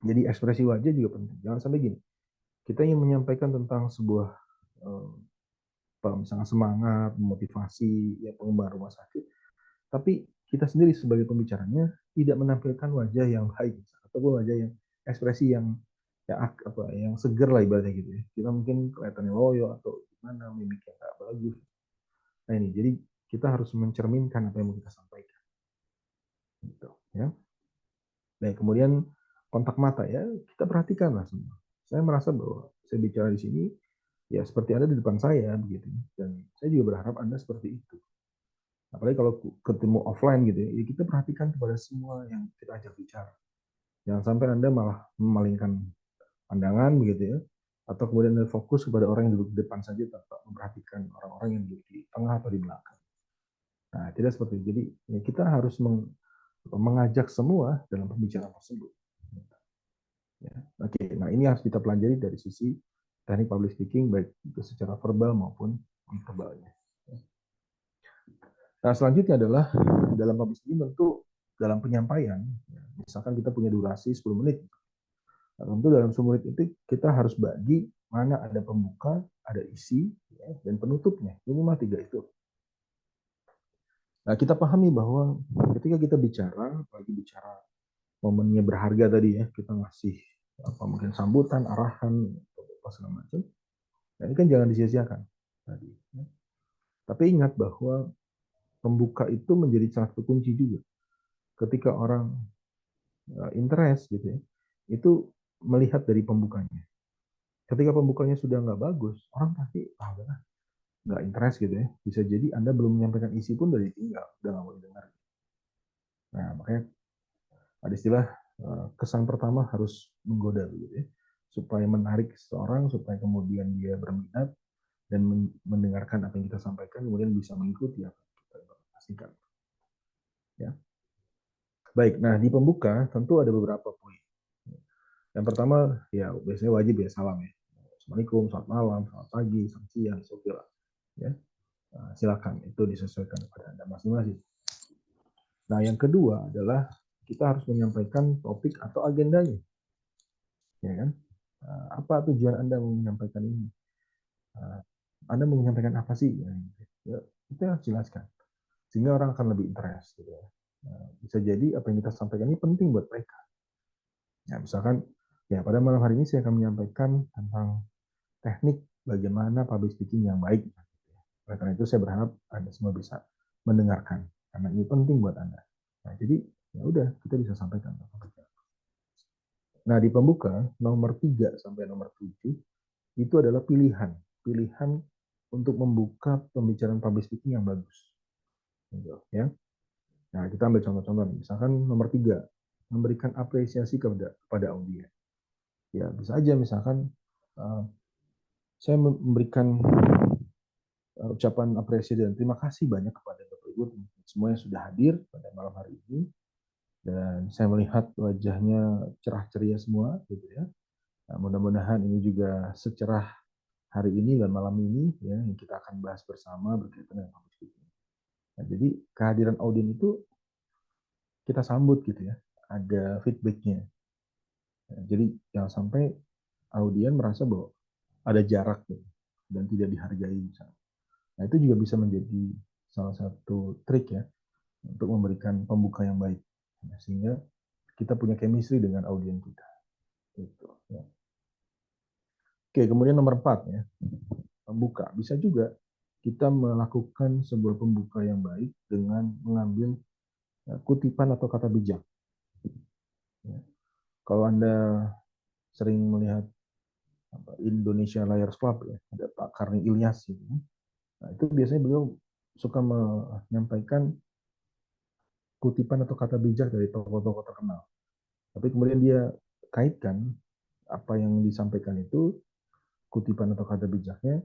A: Jadi ekspresi wajah juga penting. Jangan sampai gini, kita ingin menyampaikan tentang sebuah misalnya semangat, motivasi, ya pengembangan rumah sakit, tapi kita sendiri sebagai pembicaranya tidak menampilkan wajah yang baik ataupun wajah yang ekspresi yang apa yang seger lah ibaratnya gitu ya. Kita mungkin kelihatannya loyo atau gimana mimiknya nggak bagus. Nah ini jadi kita harus mencerminkan apa yang mau kita sampaikan. Gitu, ya. Nah kemudian kontak mata ya kita perhatikan lah semua. Saya merasa bahwa saya bicara di sini ya seperti ada di depan saya begitu dan saya juga berharap Anda seperti itu. Apalagi kalau ketemu offline gitu ya kita perhatikan kepada semua yang kita ajak bicara. Jangan sampai Anda malah memalingkan pandangan begitu ya, atau kemudian Anda fokus kepada orang yang duduk di depan saja tanpa memperhatikan orang-orang yang duduk di tengah atau di belakang. Nah, tidak seperti itu. Jadi ya kita harus mengajak semua dalam pembicaraan tersebut. Ya. Oke, nah ini harus kita pelajari dari sisi teknik public speaking baik itu secara verbal maupun non-verbalnya. Nah, selanjutnya adalah dalam public speaking tentu dalam penyampaian, misalkan kita punya durasi 10 menit. Nah, tentu dalam 10 menit itu kita harus bagi mana ada pembuka, ada isi, ya, dan penutupnya. Minimal 3 itu. Nah, kita pahami bahwa ketika kita bicara, apalagi bicara momennya berharga tadi ya, kita ngasih apa mungkin sambutan, arahan, apa segala macam. Nah, ini kan jangan disia-siakan tadi. Ya. Tapi ingat bahwa pembuka itu menjadi salah satu kunci juga. Ketika orang interest gitu ya, itu melihat dari pembukanya. Ketika pembukanya sudah nggak bagus, orang pasti nggak interest gitu ya. Bisa jadi Anda belum menyampaikan isi pun dari tinggal, udah nggak mau didengar. Nah makanya ada istilah kesan pertama harus menggoda gitu ya, supaya menarik seseorang, supaya kemudian dia berminat dan mendengarkan apa yang kita sampaikan, kemudian bisa mengikuti apa yang kita pastikan. Ya. Baik, nah di pembuka tentu ada beberapa poin. Yang pertama, ya biasanya wajib ya salam ya. Assalamualaikum, selamat malam, selamat pagi, selamat siang, oke lah. Ya. Nah, silakan, itu disesuaikan kepada Anda masing-masing. Nah, yang kedua adalah kita harus menyampaikan topik atau agendanya. Ya kan? Nah, apa tujuan Anda menyampaikan ini? Anda mau menyampaikan apa sih? Ya, Kita harus jelaskan sehingga orang akan lebih interest gitu ya. Nah, bisa jadi apa yang kita sampaikan ini penting buat mereka. Ya, misalkan ya pada malam hari ini saya akan menyampaikan tentang teknik bagaimana public speaking yang baik. Oleh karena itu saya berharap Anda semua bisa mendengarkan karena ini penting buat Anda. Nah, jadi ya udah kita bisa sampaikan. Nah, di pembuka nomor 3 sampai nomor 7 itu adalah pilihan, pilihan untuk membuka pembicaraan public speaking yang bagus. Gitu, ya. Nah, kita ambil contoh-contoh. Misalkan nomor 3, memberikan apresiasi kepada audiens. Ya, bisa aja misalkan saya memberikan ucapan apresiasi dan terima kasih banyak kepada Bapak Ibu semua yang sudah hadir pada malam hari ini, dan saya melihat wajahnya cerah ceria semua gitu ya. Nah, mudah-mudahan ini juga secerah hari ini dan malam ini ya yang kita akan bahas bersama berkaitan dengan public speaking. Nah, jadi kehadiran audiens itu kita sambut gitu ya, ada feedbacknya. Nah, jadi jangan sampai audiens merasa bahwa ada jarak gitu, dan tidak dihargai misalnya. Nah, itu juga bisa menjadi salah satu trik ya untuk memberikan pembuka yang baik. Nah, sehingga kita punya chemistry dengan audiens kita. Gitu, ya. Oke, kemudian nomor 4 ya, pembuka. Bisa juga kita melakukan sebuah pembuka yang baik dengan mengambil kutipan atau kata bijak. Ya. Kalau Anda sering melihat Indonesia Liars Club ya, ada Pak Karni Ilyas gitu. Nah, itu biasanya beliau suka menyampaikan kutipan atau kata bijak dari tokoh-tokoh terkenal. Tapi kemudian dia kaitkan apa yang disampaikan itu, kutipan atau kata bijaknya,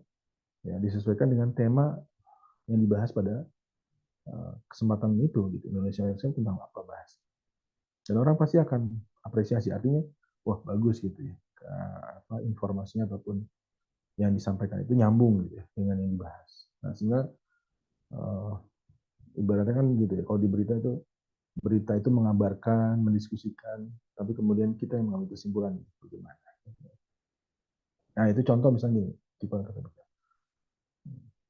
A: ya disesuaikan dengan tema yang dibahas pada kesempatan itu gitu. Indonesia Liars Club tentang apa bahas. Dan orang pasti akan apresiasi, artinya wah bagus gitu ya, informasinya ataupun yang disampaikan itu nyambung gitu ya dengan yang dibahas. Nah, sehingga uh, ibaratnya kan gitu ya, kalau di berita itu mengabarkan, mendiskusikan, tapi kemudian kita yang mengambil kesimpulan bagaimana. Nah, itu contoh misalnya gini,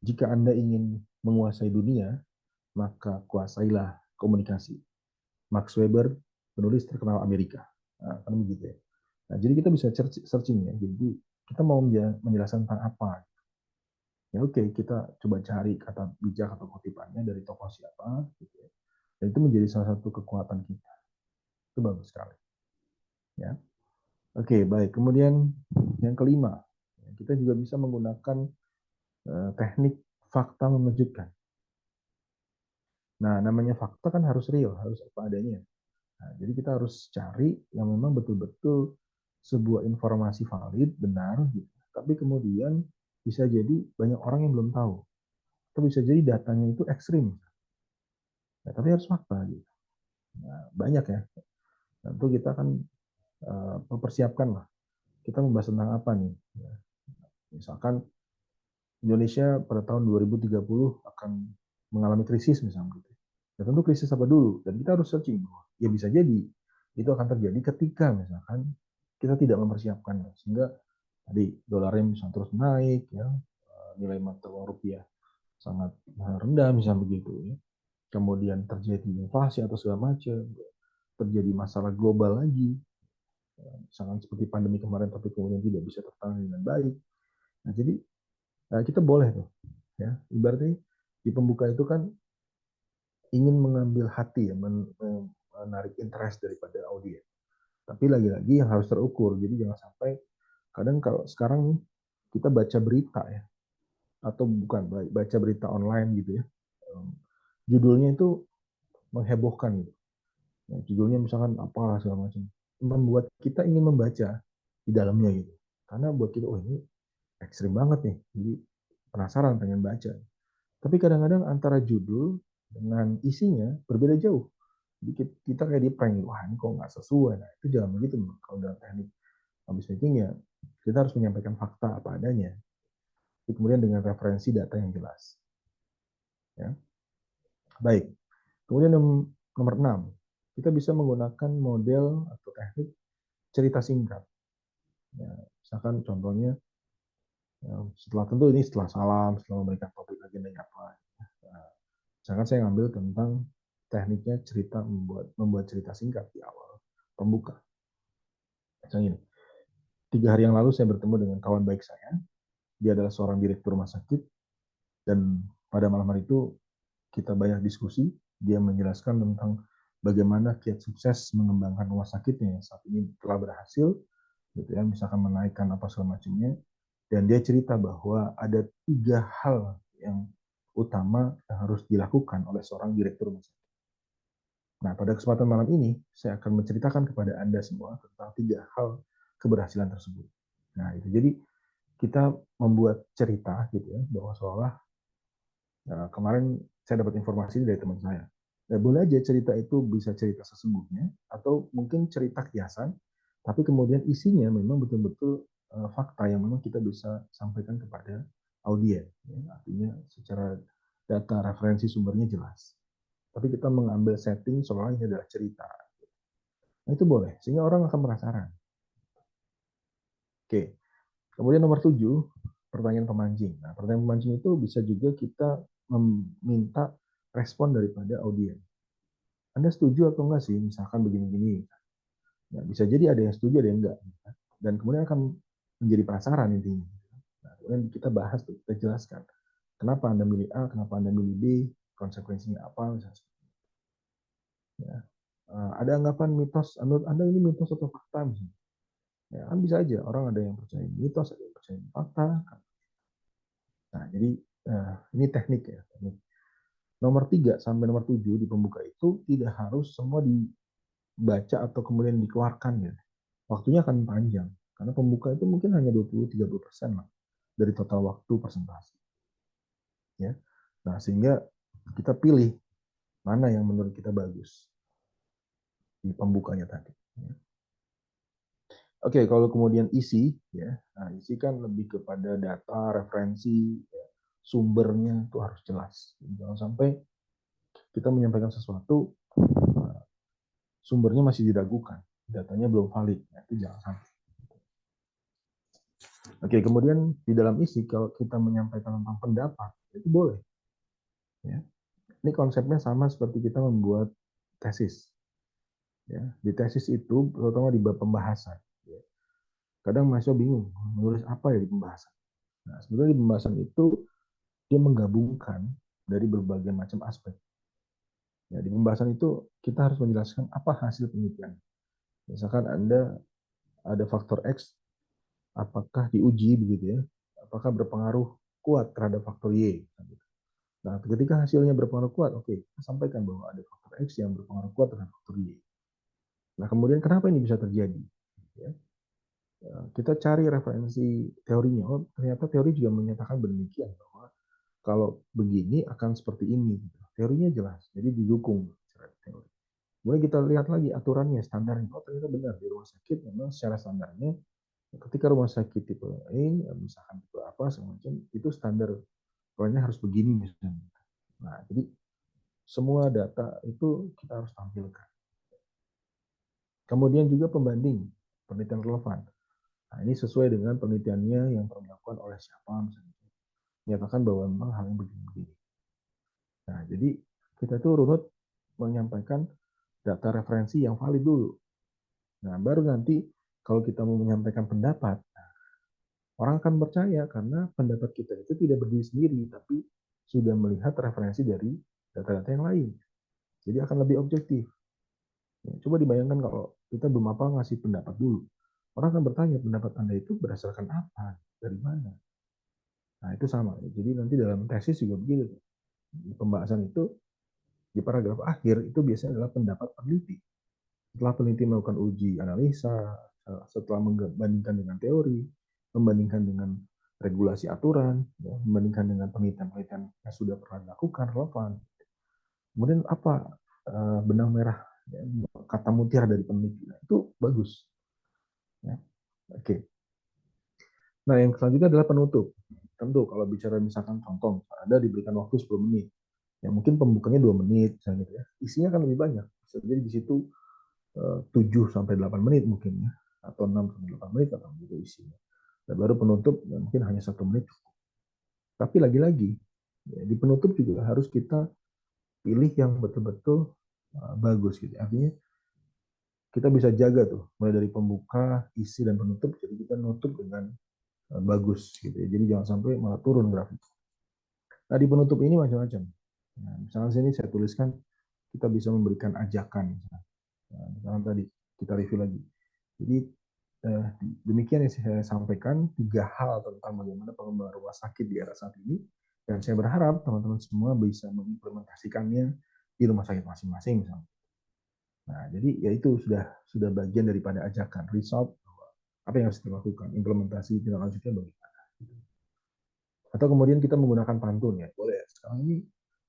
A: jika Anda ingin menguasai dunia, maka kuasailah komunikasi. Max Weber, penulis terkenal Amerika. Nah, kan begitu ya. Nah, jadi kita bisa searching ya. Jadi kita mau menjelaskan tentang apa. Ya oke, kita coba cari kata bijak atau kutipannya dari tokoh siapa. Gitu ya. Dan itu menjadi salah satu kekuatan kita. Itu bagus sekali. Ya. Oke, baik. Kemudian yang kelima, kita juga bisa menggunakan teknik fakta mengejutkan. Nah, namanya fakta kan harus real, harus apa adanya. Nah, jadi kita harus cari yang memang betul-betul sebuah informasi valid, benar, gitu. Tapi kemudian bisa jadi banyak orang yang belum tahu. Atau bisa jadi datanya itu ekstrim. Nah, tapi harus fakta. Gitu. Nah, banyak ya. Tentu kita akan mempersiapkan lah. Kita membahas tentang apa nih. Ya. Misalkan Indonesia pada tahun 2030 akan mengalami krisis misalnya. Gitu. Ya tentu krisis apa dulu. Dan kita harus searching. Ya bisa jadi itu akan terjadi ketika misalkan kita tidak mempersiapkan. Sehingga tadi dolarnya misalnya terus naik, ya nilai mata uang rupiah sangat rendah misalnya begitu. Ya. Kemudian terjadi inflasi atau segala macam. Terjadi masalah global lagi. Misalkan seperti pandemi kemarin tapi kemudian tidak bisa tertangani dengan baik. Nah, jadi kita boleh tuh ya ibaratnya di pembuka itu kan ingin mengambil hati ya menarik interest daripada audiens, tapi lagi-lagi yang harus terukur, jadi jangan sampai kadang kalau sekarang nih kita baca berita ya atau bukan baca berita online gitu ya, judulnya itu menghebohkan gitu ya, judulnya misalkan apalah segala macam membuat kita ingin membaca di dalamnya gitu karena buat kita oh ini ekstrim banget nih jadi penasaran pengen baca. Tapi kadang-kadang antara judul dengan isinya berbeda jauh. Jadi kita kayak di prank, wah ini kok nggak sesuai. Nah itu jangan begitu. Kalau dalam teknik public speaking ya kita harus menyampaikan fakta apa adanya. Jadi kemudian dengan referensi data yang jelas. Ya. Baik. Kemudian nomor 6. Kita bisa menggunakan model atau teknik cerita singkat. Ya, misalkan contohnya, ya, setelah tentu ini setelah salam, setelah memberikan topik agenda apa. Misalkan saya ngambil tentang tekniknya cerita membuat cerita singkat di awal pembuka. Misalnya ini, 3 hari yang lalu saya bertemu dengan kawan baik saya. Dia adalah seorang direktur rumah sakit dan pada malam hari itu kita banyak diskusi. Dia menjelaskan tentang bagaimana kiat sukses mengembangkan rumah sakitnya yang saat ini telah berhasil, gitu ya, misalkan menaikkan apa segala macamnya. Dan dia cerita bahwa ada 3 hal yang utama yang harus dilakukan oleh seorang direktur rumah sakit. Nah, pada kesempatan malam ini, saya akan menceritakan kepada Anda semua tentang 3 hal keberhasilan tersebut. Nah, itu jadi kita membuat cerita gitu ya, bahwa seolah kemarin saya dapat informasi dari teman saya. Ya, boleh aja cerita itu bisa cerita sesungguhnya, atau mungkin cerita kiasan, tapi kemudian isinya memang betul-betul fakta yang memang kita bisa sampaikan kepada audiens. Ya. Artinya secara data referensi sumbernya jelas. Tapi kita mengambil setting seolah ini adalah cerita. Nah, itu boleh, sehingga orang akan penasaran. Oke, kemudian nomor 7, pertanyaan pemancing. Nah, pertanyaan pemancing itu bisa juga kita meminta respon daripada audiens. Anda setuju atau enggak sih, misalkan begini-gini. Nah, bisa jadi ada yang setuju, ada yang enggak. Dan kemudian akan menjadi penasaran intinya. Nah, kemudian kita bahas, kita jelaskan. Kenapa Anda milih A, kenapa Anda milih B, konsekuensinya apa, misalnya. Ya. Ada anggapan mitos, menurut Anda ini mitos atau fakta misalnya. Ya, kan bisa aja, orang ada yang percaya mitos, ada yang percaya fakta. Nah, jadi ini teknik ya. Teknik. Nomor 3 sampai nomor 7 di pembuka itu tidak harus semua dibaca atau kemudian dikeluarkan ya. Waktunya akan panjang. Karena pembuka itu mungkin hanya 20-30% lah dari total waktu presentasi. Ya. Nah, sehingga kita pilih mana yang menurut kita bagus di pembukanya tadi. Ya. Oke, kalau kemudian isi, ya, nah isi kan lebih kepada data, referensi, ya, sumbernya itu harus jelas. Jangan sampai kita menyampaikan sesuatu, sumbernya masih diragukan, datanya belum valid, ya, itu jangan sampai. Oke, kemudian di dalam isi kalau kita menyampaikan tentang pendapat, itu boleh. Ya. Ini konsepnya sama seperti kita membuat tesis. Ya. Di tesis itu, terutama di bab pembahasan. Ya. Kadang mahasiswa bingung, menulis apa ya di pembahasan. Nah, sebenarnya di pembahasan itu dia menggabungkan dari berbagai macam aspek. Ya, di pembahasan itu kita harus menjelaskan apa hasil penelitian. Misalkan Anda ada faktor X, apakah diuji begitu ya, apakah berpengaruh kuat terhadap faktor Y. Nah, ketika hasilnya berpengaruh kuat, oke, kita sampaikan bahwa ada faktor X yang berpengaruh kuat terhadap faktor Y. Nah, kemudian kenapa ini bisa terjadi? Ya, kita cari referensi teorinya. Oh, ternyata teori juga menyatakan demikian bahwa kalau begini akan seperti ini. Teorinya jelas, jadi didukung secara teori. Kemudian kita lihat lagi aturannya, standarnya. Oh, ternyata benar di rumah sakit memang secara standarnya ketika rumah sakit tipe E, misalkan tipe apa semacam itu standar pokoknya harus begini misalnya. Nah, jadi semua data itu kita harus tampilkan. Kemudian juga pembanding, penelitian relevan. Nah, ini sesuai dengan penelitiannya yang pernah dilakukan oleh siapa misalnya. Menyatakan bahwa memang hal yang begini-begini. Nah, jadi kita tuh runut menyampaikan data referensi yang valid dulu. Nah, baru nanti kalau kita mau menyampaikan pendapat, orang akan percaya karena pendapat kita itu tidak berdiri sendiri, tapi sudah melihat referensi dari data-data yang lain. Jadi akan lebih objektif. Ya, coba dibayangkan kalau kita belum apa ngasih pendapat dulu. Orang akan bertanya, pendapat Anda itu berdasarkan apa? Dari mana? Nah, itu sama. Jadi nanti dalam tesis juga begitu. Di pembahasan itu, di paragraf akhir, itu biasanya adalah pendapat peneliti. Setelah peneliti melakukan uji analisa, setelah membandingkan dengan teori, membandingkan dengan regulasi aturan, ya, membandingkan dengan penelitian-penelitian yang sudah pernah dilakukan, relevan. Kemudian apa benang merah, ya, kata mutiara dari peneliti, itu bagus. Ya. Oke. Nah, yang selanjutnya adalah penutup. Tentu kalau bicara misalkan contoh, Anda diberikan waktu 10 menit. Ya mungkin pembukanya 2 menit misalnya gitu ya. Isinya akan lebih banyak. Bisa jadi di situ 7 sampai 8 menit mungkin ya, atau 6 sampai 8 menit atau begitu isinya. Dan baru penutup ya, mungkin hanya 1 menit. Tapi lagi-lagi Ya, di penutup juga harus kita pilih yang betul-betul bagus gitu. Artinya kita bisa jaga tuh mulai dari pembuka, isi dan penutup. Jadi kita nutup dengan bagus gitu ya. Jadi jangan sampai malah turun grafik. Nah, di penutup ini macam-macam. Nah, misalnya sini saya tuliskan kita bisa memberikan ajakan. Nah, misalnya tadi kita review lagi. Jadi demikian yang saya sampaikan 3 hal tentang bagaimana pengembangan rumah sakit di era saat ini. Dan saya berharap teman-teman semua bisa mengimplementasikannya di rumah sakit masing-masing misalnya. Nah, jadi ya itu sudah bagian daripada ajakan, result, apa yang harus dilakukan, implementasi tindak lanjutnya bagaimana. Atau kemudian kita menggunakan pantun ya, boleh. Sekarang ini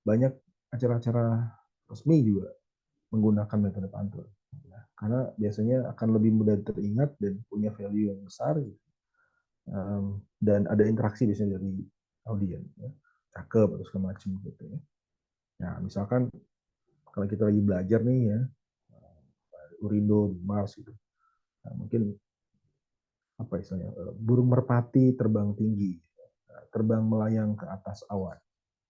A: banyak acara-acara resmi juga menggunakan metode pantun. Ya, karena biasanya akan lebih mudah teringat dan punya value yang besar. Gitu. Dan ada interaksi biasanya dari audiens. Ya. Cakep atau segala macam gitu ya. Nah, misalkan kalau kita lagi belajar nih ya, Urindo, Mars gitu. Nah, mungkin apa istilahnya, burung merpati terbang tinggi, terbang melayang ke atas awan.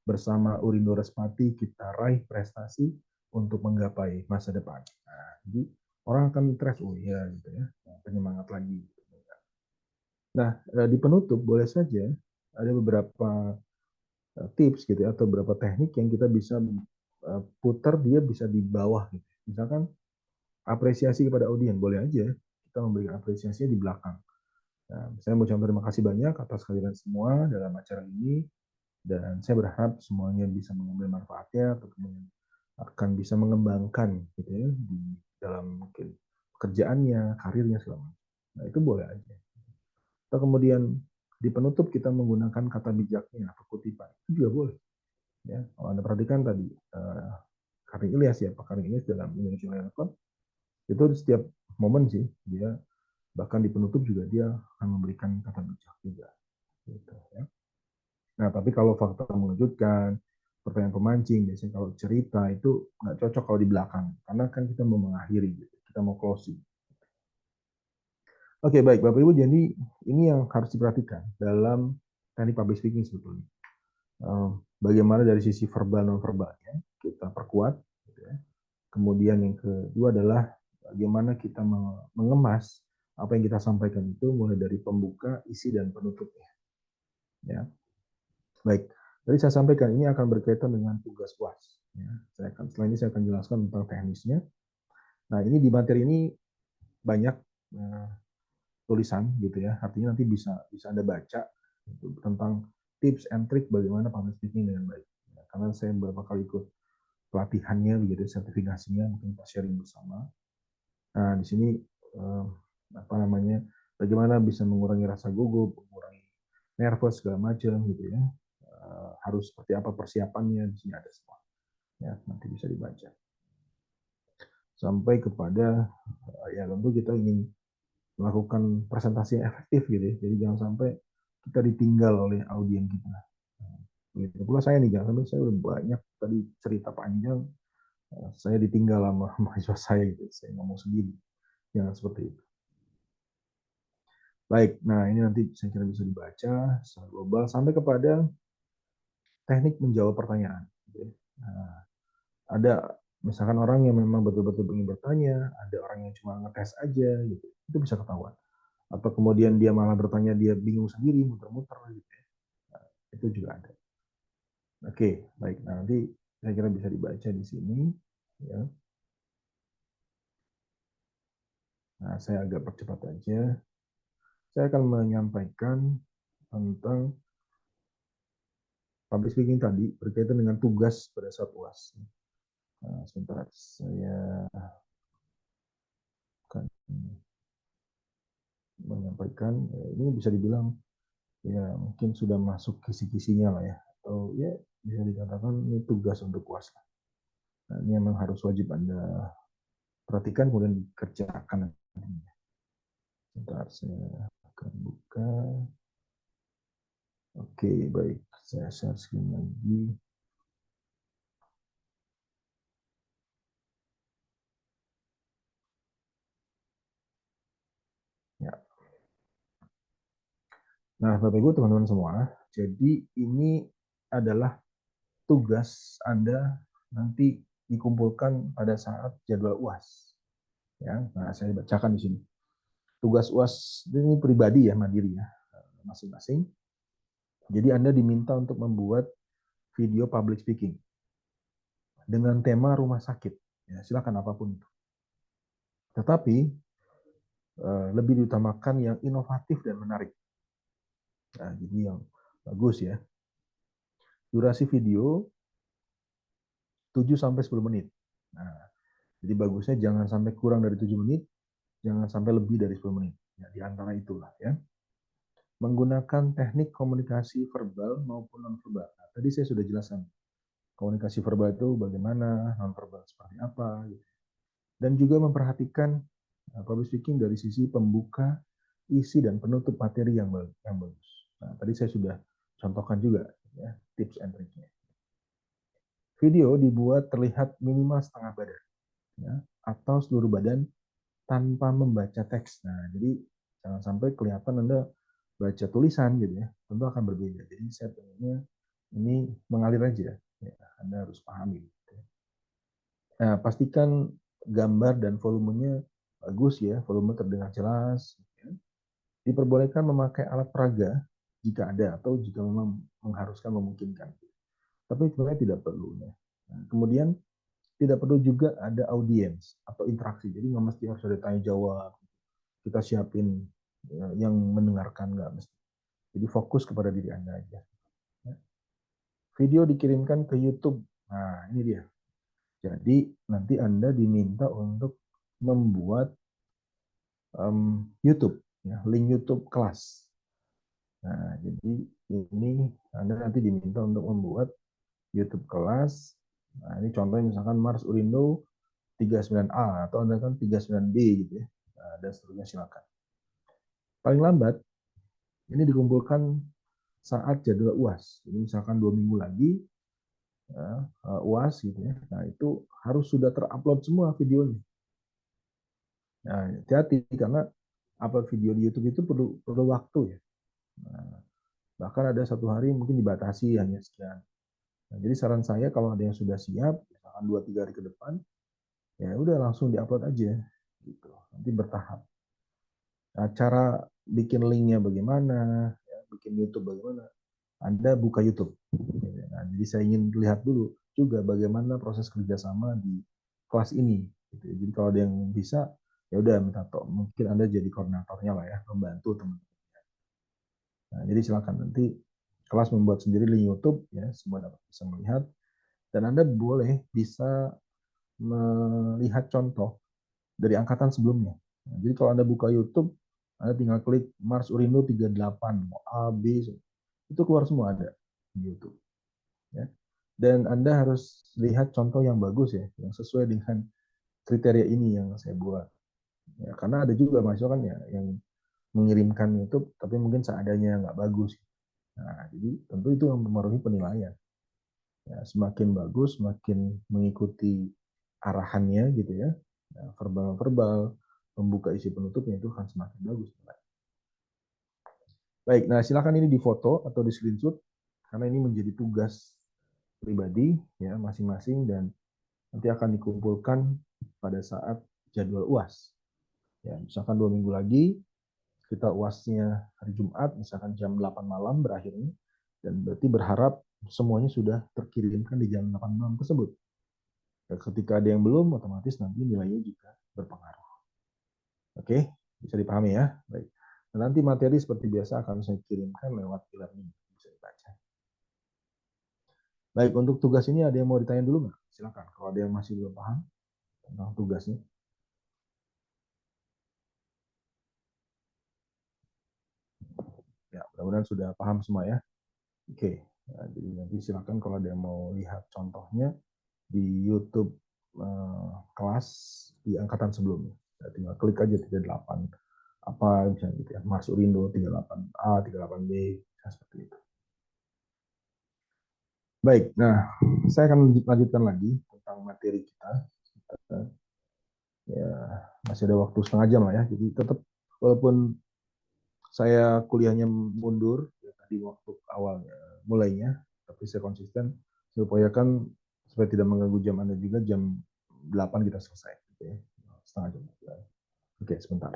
A: Bersama Urindo Respati kita raih prestasi untuk menggapai masa depan. Nah, jadi orang akan interest, oh iya gitu ya, penyemangat lagi. Nah, di penutup boleh saja ada beberapa tips gitu ya, atau beberapa teknik yang kita bisa putar dia bisa di bawah gitu. Misalkan apresiasi kepada audiens, boleh aja kita memberikan apresiasinya di belakang. Nah, saya mau ucapkan terima kasih banyak atas kehadiran semua dalam acara ini, dan saya berharap semuanya bisa mengambil manfaatnya atau kemudian akan bisa mengembangkan gitu ya di dalam mungkin pekerjaannya, karirnya selama. Nah, itu boleh aja. Atau kemudian di penutup kita menggunakan kata bijaknya atau kutipan. Itu juga boleh. Ya, kalau Anda perhatikan tadi Karin Ilyas ya, Pak Karin Ilyas dalam Indonesia Raya Club itu setiap momen sih dia bahkan di penutup juga dia akan memberikan kata bijak juga. Gitu, ya. Nah, tapi kalau fakta mengejutkan, pertanyaan pemancing, biasanya kalau cerita itu nggak cocok kalau di belakang, karena kan kita mau mengakhiri, gitu. Kita mau closing. Oke, baik Bapak Ibu, jadi ini yang harus diperhatikan dalam teknik public speaking sebetulnya. Bagaimana dari sisi verbal non verbalnya kita perkuat, gitu ya. Kemudian yang kedua adalah bagaimana kita mengemas apa yang kita sampaikan itu mulai dari pembuka, isi dan penutupnya. Ya, baik. Tadi saya sampaikan ini akan berkaitan dengan tugas UAS. Ya, setelah ini saya akan jelaskan tentang teknisnya. Nah, ini di materi ini banyak tulisan gitu ya. Artinya nanti bisa Anda baca gitu, tentang tips and trick bagaimana public speaking dengan baik. Ya, karena saya beberapa kali ikut pelatihannya begitu, sertifikasinya, mungkin kita sharing bersama. Nah, di sini apa namanya? Bagaimana bisa mengurangi rasa gugup, mengurangi nervous segala macam gitu ya. Harus seperti apa persiapannya, di sini ada semua. Ya, nanti bisa dibaca. Sampai kepada ya tentu kita ingin melakukan presentasi yang efektif gitu ya. Jadi jangan sampai kita ditinggal oleh audiens kita. Begitu pula saya nih, jangan sampai saya udah banyak tadi cerita panjang, saya ditinggal sama mahasiswa saya gitu. Saya ngomong sendiri. Jangan seperti itu. Baik, nah ini nanti saya kira bisa dibaca secara global sampai kepada teknik menjawab pertanyaan. Gitu ya. Nah, ada misalkan orang yang memang betul-betul ingin bertanya, ada orang yang cuma ngetes aja gitu, itu bisa ketahuan. Atau kemudian dia malah bertanya dia bingung sendiri, muter-muter gitu ya. Nah, itu juga ada. Oke, baik. Nah, nanti saya kira bisa dibaca di sini. Ya. Nah, saya agak percepat aja. Saya akan menyampaikan tentang public speaking tadi berkaitan dengan tugas pada saat UAS. Nah, sebentar, saya akan menyampaikan. Ini bisa dibilang ya mungkin sudah masuk kisi-kisinya lah ya. Atau ya bisa dikatakan ini tugas untuk UAS. Nah, ini memang harus wajib Anda perhatikan kemudian dikerjakan. Sebentar, saya akan buka. Oke, baik. Saya share screen lagi. Ya. Nah, Bapak Ibu, teman-teman semua, jadi ini adalah tugas Anda nanti dikumpulkan pada saat jadwal UAS. Ya, nah saya bacakan di sini. Tugas UAS ini pribadi ya, mandiri ya, masing-masing. Jadi Anda diminta untuk membuat video public speaking dengan tema rumah sakit. Ya, silakan apapun itu. Tetapi lebih diutamakan yang inovatif dan menarik. Nah, jadi yang bagus ya. Durasi video 7 sampai 10 menit. Nah, jadi bagusnya jangan sampai kurang dari 7 menit, jangan sampai lebih dari 10 menit. Ya, di antara itulah ya. Menggunakan teknik komunikasi verbal maupun non-verbal. Nah, tadi saya sudah jelaskan. Komunikasi verbal itu bagaimana, non-verbal seperti apa. Gitu. Dan juga memperhatikan public speaking dari sisi pembuka, isi, dan penutup materi yang bagus. Nah, tadi saya sudah contohkan juga ya, tips and triknya. Video dibuat terlihat minimal setengah badan ya, atau seluruh badan tanpa membaca teks. Nah, jadi jangan sampai kelihatan Anda baca tulisan gitu ya, tentu akan berbeda. Jadi saya pengennya ini mengalir aja, ya, Anda harus pahami. Gitu. Nah, pastikan gambar dan volumenya bagus ya, volume terdengar jelas. Ya. Diperbolehkan memakai alat peraga jika ada atau jika memang mengharuskan memungkinkan. Tapi sebenarnya tidak perlu. Ya. Nah, kemudian tidak perlu juga ada audiens atau interaksi. Jadi nggak mesti harus ada tanya jawab. Kita siapin ya, yang mendengarkan nggak mesti. Jadi fokus kepada diri Anda aja. Ya. Video dikirimkan ke YouTube. Nah ini dia. Jadi nanti Anda diminta untuk membuat YouTube, ya, link YouTube kelas. Nah jadi ini Anda nanti diminta untuk membuat YouTube kelas. Nah ini contohnya misalkan Mars Urindo 39A atau Anda kan 39B gitu ya. Nah, dan seterusnya silakan. Paling lambat ini dikumpulkan saat jadwal UAS. Jadi misalkan 2 minggu lagi ya, UAS gitu ya. Nah itu harus sudah terupload semua videonya. Nah hati-hati karena upload video di YouTube itu perlu waktu ya. Nah, bahkan ada satu hari mungkin dibatasi hanya sekian. Nah, jadi saran saya kalau ada yang sudah siap, misalkan 2-3 hari ke depan, ya udah langsung diupload aja gitu. Nanti bertahap. Nah, cara bikin linknya bagaimana, ya, bikin YouTube bagaimana, Anda buka YouTube. Nah, jadi saya ingin lihat dulu juga bagaimana proses kerjasama di kelas ini. Gitu. Jadi kalau ada yang bisa, ya udah minta mungkin Anda jadi koordinatornya lah ya, membantu teman-teman. Nah, jadi silakan nanti kelas membuat sendiri link YouTube ya, semua dapat bisa melihat dan Anda boleh bisa melihat contoh dari angkatan sebelumnya. Nah, jadi kalau Anda buka YouTube, Anda tinggal klik Mars Urindo 38, A, B, itu keluar semua ada di YouTube. Ya. Dan Anda harus lihat contoh yang bagus ya, yang sesuai dengan kriteria ini yang saya buat. Ya, karena ada juga mahasiswa kan ya yang mengirimkan YouTube, tapi mungkin seadanya nggak bagus. Nah, jadi tentu itu yang mempengaruhi penilaian. Ya, semakin bagus, semakin mengikuti arahannya gitu ya. Ya, verbal-verbal, membuka isi penutupnya itu akan semakin bagus. Baik, nah silakan ini difoto atau di screenshot karena ini menjadi tugas pribadi ya masing-masing dan nanti akan dikumpulkan pada saat jadwal UAS. Ya, misalkan 2 minggu lagi kita UASnya hari Jumat, misalkan jam 8 malam berakhirnya, dan berarti berharap semuanya sudah terkirimkan di jam 8 malam tersebut. Ya, ketika ada yang belum, otomatis nanti nilainya juga berpengaruh. Oke, bisa dipahami ya? Baik. Dan nanti materi seperti biasa akan saya kirimkan lewat e-learning. Bisa dibaca. Baik, untuk tugas ini ada yang mau ditanya dulu nggak? Silakan. Kalau ada yang masih belum paham tentang tugasnya. Ya, mudah-mudahan sudah paham semua ya. Oke, ya, jadi nanti silakan kalau ada yang mau lihat contohnya di YouTube kelas di angkatan sebelumnya. Ya, tinggal klik aja 38 apa misalnya gitu ya. Mars Urindo 38A, 38B, seperti itu. Baik, nah saya akan lanjutkan lagi tentang materi kita. Ya, masih ada waktu setengah jam lah ya. Jadi tetap walaupun saya kuliahnya mundur ya, tadi waktu awalnya mulainya, tapi saya konsisten supaya tidak mengganggu jam Anda juga, jam 8 kita selesai. Gitu ya. Setengah jam. Oke, sebentar.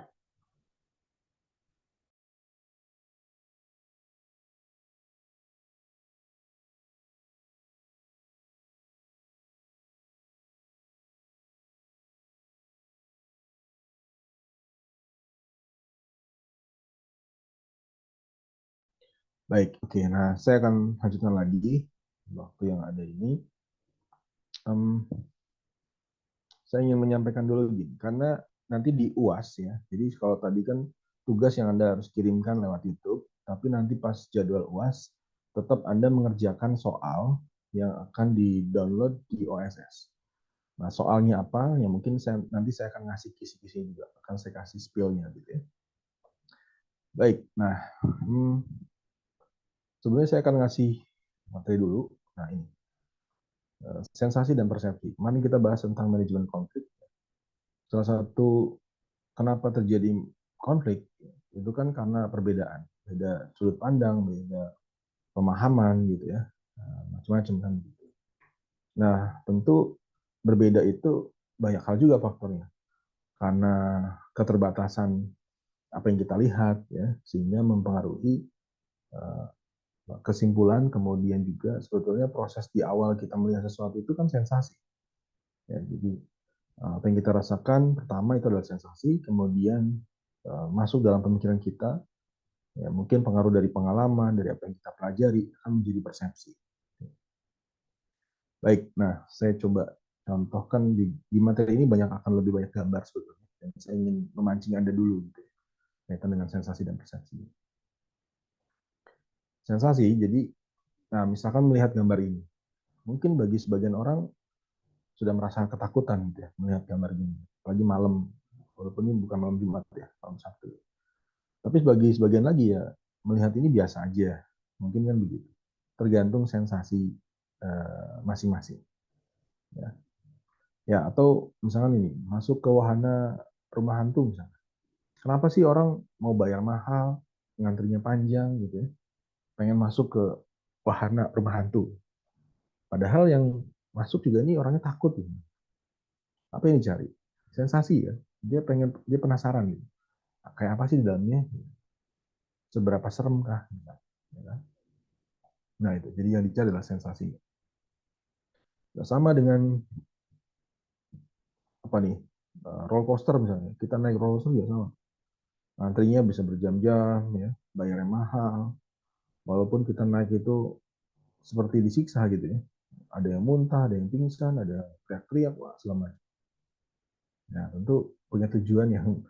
A: Baik, oke. Nah, saya akan lanjutkan lagi waktu yang ada ini. Um, saya ingin menyampaikan dulu gini, karena nanti di UAS ya. Jadi kalau tadi kan tugas yang Anda harus kirimkan lewat YouTube, tapi nanti pas jadwal UAS tetap Anda mengerjakan soal yang akan di-download di OSS. Nah, soalnya apa? Ya mungkin nanti saya akan ngasih kisi-kisi juga, akan saya kasih spill-nya gitu ya. Baik, nah sebenarnya saya akan ngasih materi dulu. Nah ini, sensasi dan persepsi. Kemarin kita bahas tentang manajemen konflik. Salah satu kenapa terjadi konflik itu kan karena perbedaan, beda sudut pandang, beda pemahaman gitu ya, macam-macam kan. Nah tentu berbeda itu banyak hal juga faktornya, karena keterbatasan apa yang kita lihat ya, sehingga mempengaruhi uh, kesimpulan, kemudian juga sebetulnya proses di awal kita melihat sesuatu itu kan sensasi ya. Jadi apa yang kita rasakan pertama itu adalah sensasi, kemudian masuk dalam pemikiran kita, ya mungkin pengaruh dari pengalaman, dari apa yang kita pelajari akan menjadi persepsi. Baik, nah saya coba contohkan di materi ini akan lebih banyak gambar sebetulnya, dan saya ingin memancing Anda dulu gitu ya, kaitan dengan sensasi dan persepsi. Sensasi, jadi nah misalkan melihat gambar ini, mungkin bagi sebagian orang sudah merasa ketakutan gitu ya melihat gambar ini, apalagi malam, walaupun ini bukan malam Jumat ya, malam Sabtu. Tapi bagi sebagian lagi ya melihat ini biasa aja, mungkin kan begitu. Tergantung sensasi masing-masing. Ya. Ya, atau misalnya ini masuk ke wahana rumah hantu misalnya. Kenapa sih orang mau bayar mahal, ngantrinya panjang gitu ya, pengen masuk ke wahana rumah hantu. Padahal yang masuk juga ini orangnya takut gitu. Apa yang dicari? Sensasi ya. Dia penasaran gitu. Kayak apa sih di dalamnya? Seberapa serem kah? Ya kan? Nah itu, jadi yang dicari adalah sensasi. Nah, sama dengan apa nih, roller coaster misalnya. Kita naik roller coaster juga sama. Antrinya bisa berjam-jam, ya, bayarnya mahal. Walaupun kita naik itu seperti disiksa gitu ya. Ada yang muntah, ada yang pingsan, ada teriak-teriak, wah segala macam. Nah tentu punya tujuan yang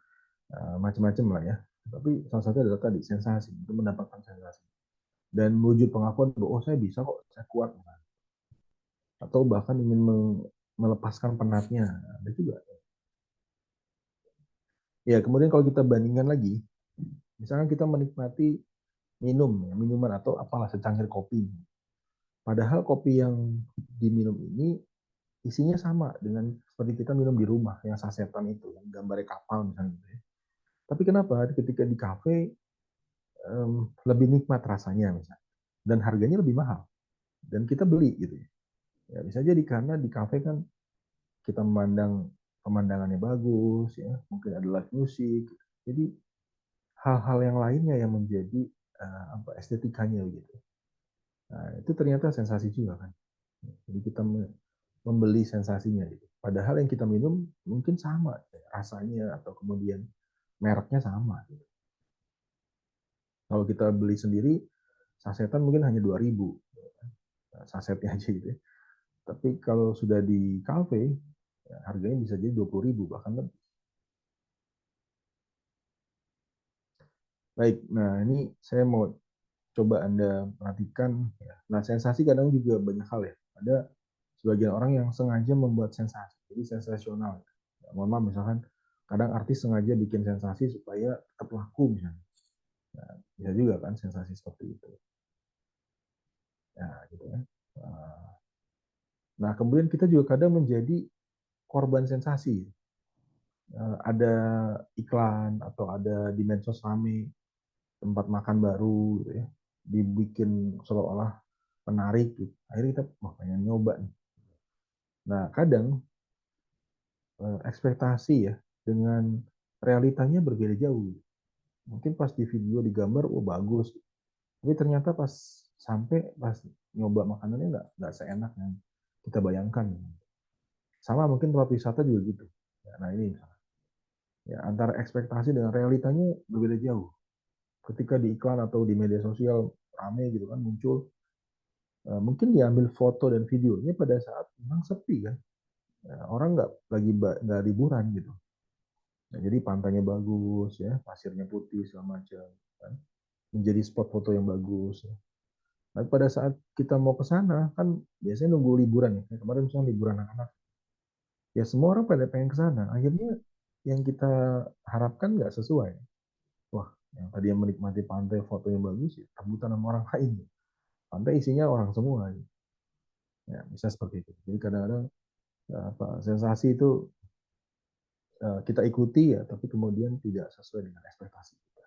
A: macam-macam lah ya. Tapi salah satu adalah tadi sensasi, untuk mendapatkan sensasi. Dan wujud pengakuan bahwa oh saya bisa kok, saya kuat. Atau bahkan ingin melepaskan penatnya, ada juga. Ya, kemudian kalau kita bandingkan lagi, misalkan kita menikmati minuman atau apalah secangkir kopi. Padahal kopi yang diminum ini isinya sama dengan seperti kita minum di rumah yang sasetan itu, yang gambarnya kapal misalnya. Tapi kenapa ketika di kafe lebih nikmat rasanya misalnya, dan harganya lebih mahal, dan kita beli gitu ya. Ya bisa jadi karena di kafe kan kita memandang pemandangannya bagus ya, mungkin ada live musik, jadi hal-hal yang lainnya yang menjadi estetikanya gitu. Nah, itu ternyata sensasi juga kan. Jadi kita membeli sensasinya gitu. Padahal yang kita minum mungkin sama rasanya atau kemudian mereknya sama gitu. Kalau kita beli sendiri, sasetan mungkin hanya 2.000 sasetnya aja gitu ya. Tapi kalau sudah di kafe, ya harganya bisa jadi 20.000 bahkan lebih. Baik, nah ini saya mau coba Anda perhatikan. Ya. Nah, sensasi kadang juga banyak hal ya. Ada sebagian orang yang sengaja membuat sensasi, jadi sensasional. Ya, mohon maaf, misalkan kadang artis sengaja bikin sensasi supaya tetap laku misalnya. Nah, bisa juga kan sensasi seperti itu. Ya, gitu kan. Nah, kemudian kita juga kadang menjadi korban sensasi. Ada iklan atau ada di medsos rame tempat makan baru gitu ya, dibikin seolah-olah penarik gitu. Akhirnya kita pengen nyoba nih. Nah, kadang ekspektasi ya dengan realitanya berbeda jauh. Mungkin pas di video digambar, oh bagus. Tapi ternyata pas nyoba makanannya nggak seenak yang kita bayangkan. Sama mungkin tempat wisata juga gitu. Ya, nah ini ya antara ekspektasi dengan realitanya berbeda jauh. Ketika di iklan atau di media sosial rame gitu kan muncul, mungkin diambil foto dan videonya pada saat memang sepi kan. Ya, orang nggak liburan gitu. Nah, jadi pantainya bagus ya, pasirnya putih segala macam kan. Menjadi spot foto yang bagus. Ya. Nah, pada saat kita mau ke sana kan biasanya nunggu liburan ya. Kemarin misalnya liburan anak-anak. Ya semua orang pada pengen ke sana. Akhirnya yang kita harapkan nggak sesuai. Wah, yang tadi yang menikmati pantai foto yang bagus ya rebutan sama orang lain. Pantai isinya orang semua. Ya, bisa seperti itu. Jadi kadang-kadang sensasi itu kita ikuti ya, tapi kemudian tidak sesuai dengan ekspektasi kita.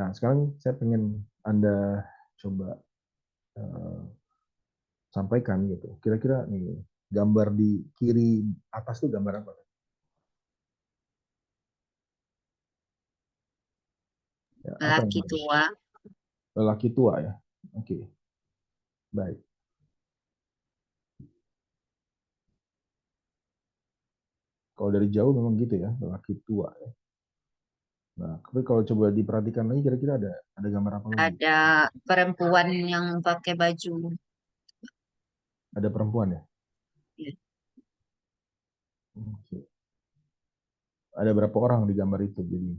A: Nah, sekarang saya pengen Anda coba uh, sampaikan gitu. Kira-kira nih gambar di kiri atas itu gambar apa? Ya, apa yang
C: Laki
A: bagus?
C: tua.
A: Lelaki tua ya. Oke, baik. Kalau dari jauh memang gitu ya, lelaki tua ya. Nah, tapi kalau coba diperhatikan lagi kira-kira ada gambar apa lagi?
C: Ada perempuan yang pakai baju.
A: Ada perempuan ya?
C: Ya,
A: Oke. Ada berapa orang di gambar itu? Jadi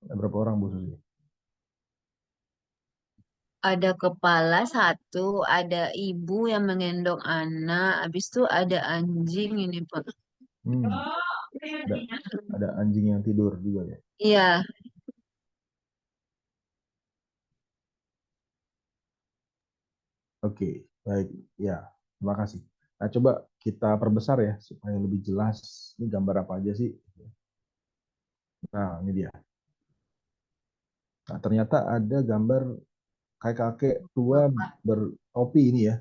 A: ada berapa orang Bu Susi?
C: ada kepala satu, ada ibu yang menggendong anak, habis itu ada anjing ini Pak.
A: Hmm, ada ada anjing yang tidur juga ya.
C: Iya,
A: Oke, baik. Ya, terima kasih. Nah, coba kita perbesar ya supaya lebih jelas. Ini gambar apa aja sih? Nah, ini dia. Nah, ternyata ada gambar kayak kakek tua bertopi ini ya.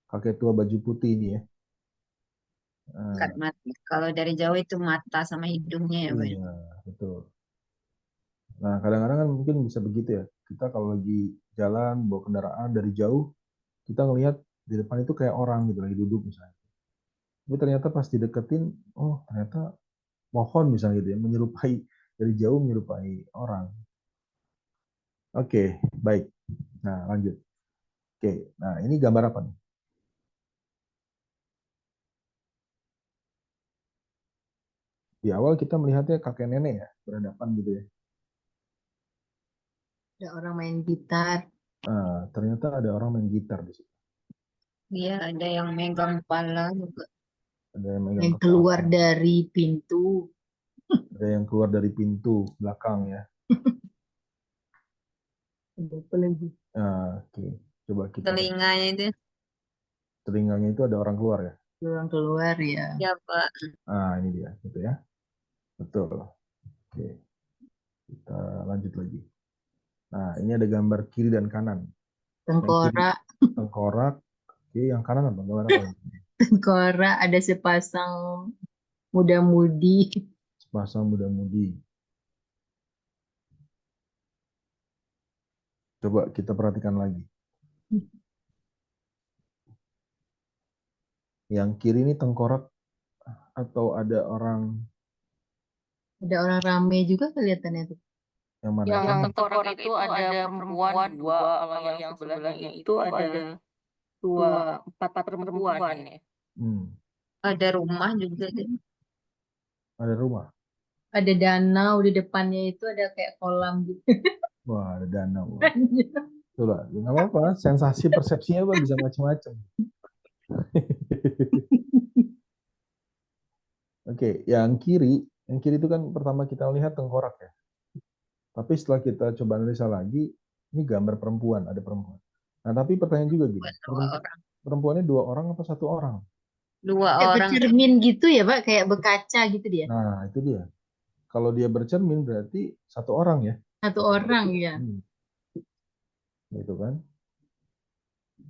A: Kakek tua baju putih ini ya.
C: dekat
A: Nah,
C: mata. Kalau dari jauh itu mata sama hidungnya ya Pak.
A: iya, betul. Nah, kadang-kadang kan mungkin bisa begitu ya. Kita kalau lagi jalan, bawa kendaraan dari jauh, kita ngelihat di depan itu kayak orang gitu, lagi duduk misalnya. Tapi ternyata pas dideketin, oh ternyata pohon misalnya gitu ya, menyerupai, dari jauh menyerupai orang. Oke, baik. Nah, lanjut. Oke, nah ini gambar apa nih? Di awal kita melihatnya kakek nenek ya, berhadapan gitu ya.
B: Ada orang main gitar.
A: Nah, ternyata ada orang main gitar di situ.
C: Iya, ada yang megang kepala juga.
A: Ada yang megang
B: Yang keluar
A: kepala,
B: dari pintu.
A: ada yang keluar dari pintu belakang ya.
B: Ada apa lagi?
A: Nah, oke, coba kita
C: Telinganya itu.
A: telinganya itu ada orang keluar ya.
B: Orang keluar ya.
C: Ya Pak.
A: Ah, ini dia, gitu ya. Betul. Oke, kita lanjut lagi. Nah, ini ada gambar kiri dan kanan. Yang kiri
B: Tengkorak.
A: tengkorak, oke, yang kanan apa? Gambar apa ini?
B: Tengkorak. Ada sepasang muda-mudi.
A: Sepasang muda-mudi. Coba kita perhatikan lagi. Yang kiri ini tengkorak atau ada orang
B: Ada orang rame juga kelihatannya tuh.
A: yang mana?
C: Yang tengkorak itu ada perempuan dua, kalau yang sebelahnya itu ada dua, empat perempuan ya.
A: Hmm,
C: Ada rumah juga deh.
A: ada rumah.
B: Ada danau di depannya itu ada kayak kolam gitu.
A: Wah, ada danau. Itulah, nggak apa-apa. Sensasi persepsinya Pak, bisa macam-macam. Oke, yang kiri itu kan pertama kita lihat tengkorak ya. Tapi setelah kita coba analisa lagi, ini gambar perempuan, ada perempuan. Nah, tapi pertanyaan juga gini,
C: Dua orang.
A: perempuannya 2 orang apa 1 orang?
D: 2
B: Kayak
D: orang.
B: bercermin gitu ya, Pak, kayak berkaca gitu dia.
A: Nah, itu dia. Kalau dia bercermin berarti 1 orang ya.
B: 1 orang ya.
A: Gitu kan.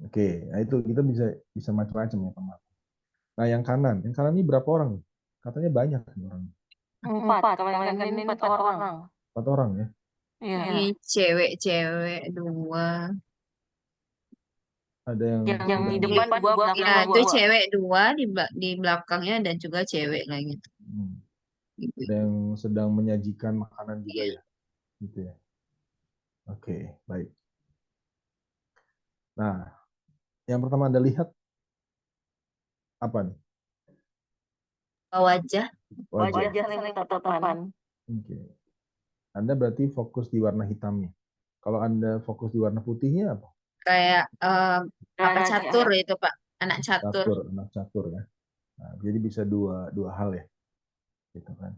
A: Oke, nah itu kita bisa macam-macam ya teman. Nah, yang kanan ini berapa orang nih? Katanya banyak nih orang.
C: 4. Kalau yang ini 4 orang.
A: 4 orang ya.
C: Iya.
D: Ini cewek-cewek 2.
A: Ada yang
C: Yang di
A: sedang-
C: depan 2, belakang
D: Ya, itu
C: 2.
D: cewek 2 di belakangnya dan juga cewek lagi.
A: Hmm.
D: Gitu.
A: Ada yang sedang menyajikan makanan juga ya. Gitu ya. Oke, baik. Nah, yang pertama Anda lihat apa nih?
D: Wajah.
A: Wajah.
C: Wajah yang tatapan.
A: Oke. Anda berarti fokus di warna hitamnya. Kalau Anda fokus di warna putihnya apa?
D: Kayak apa catur itu Pak, anak catur.
A: Anak catur ya. Nah, jadi bisa dua hal ya. Gitu kan.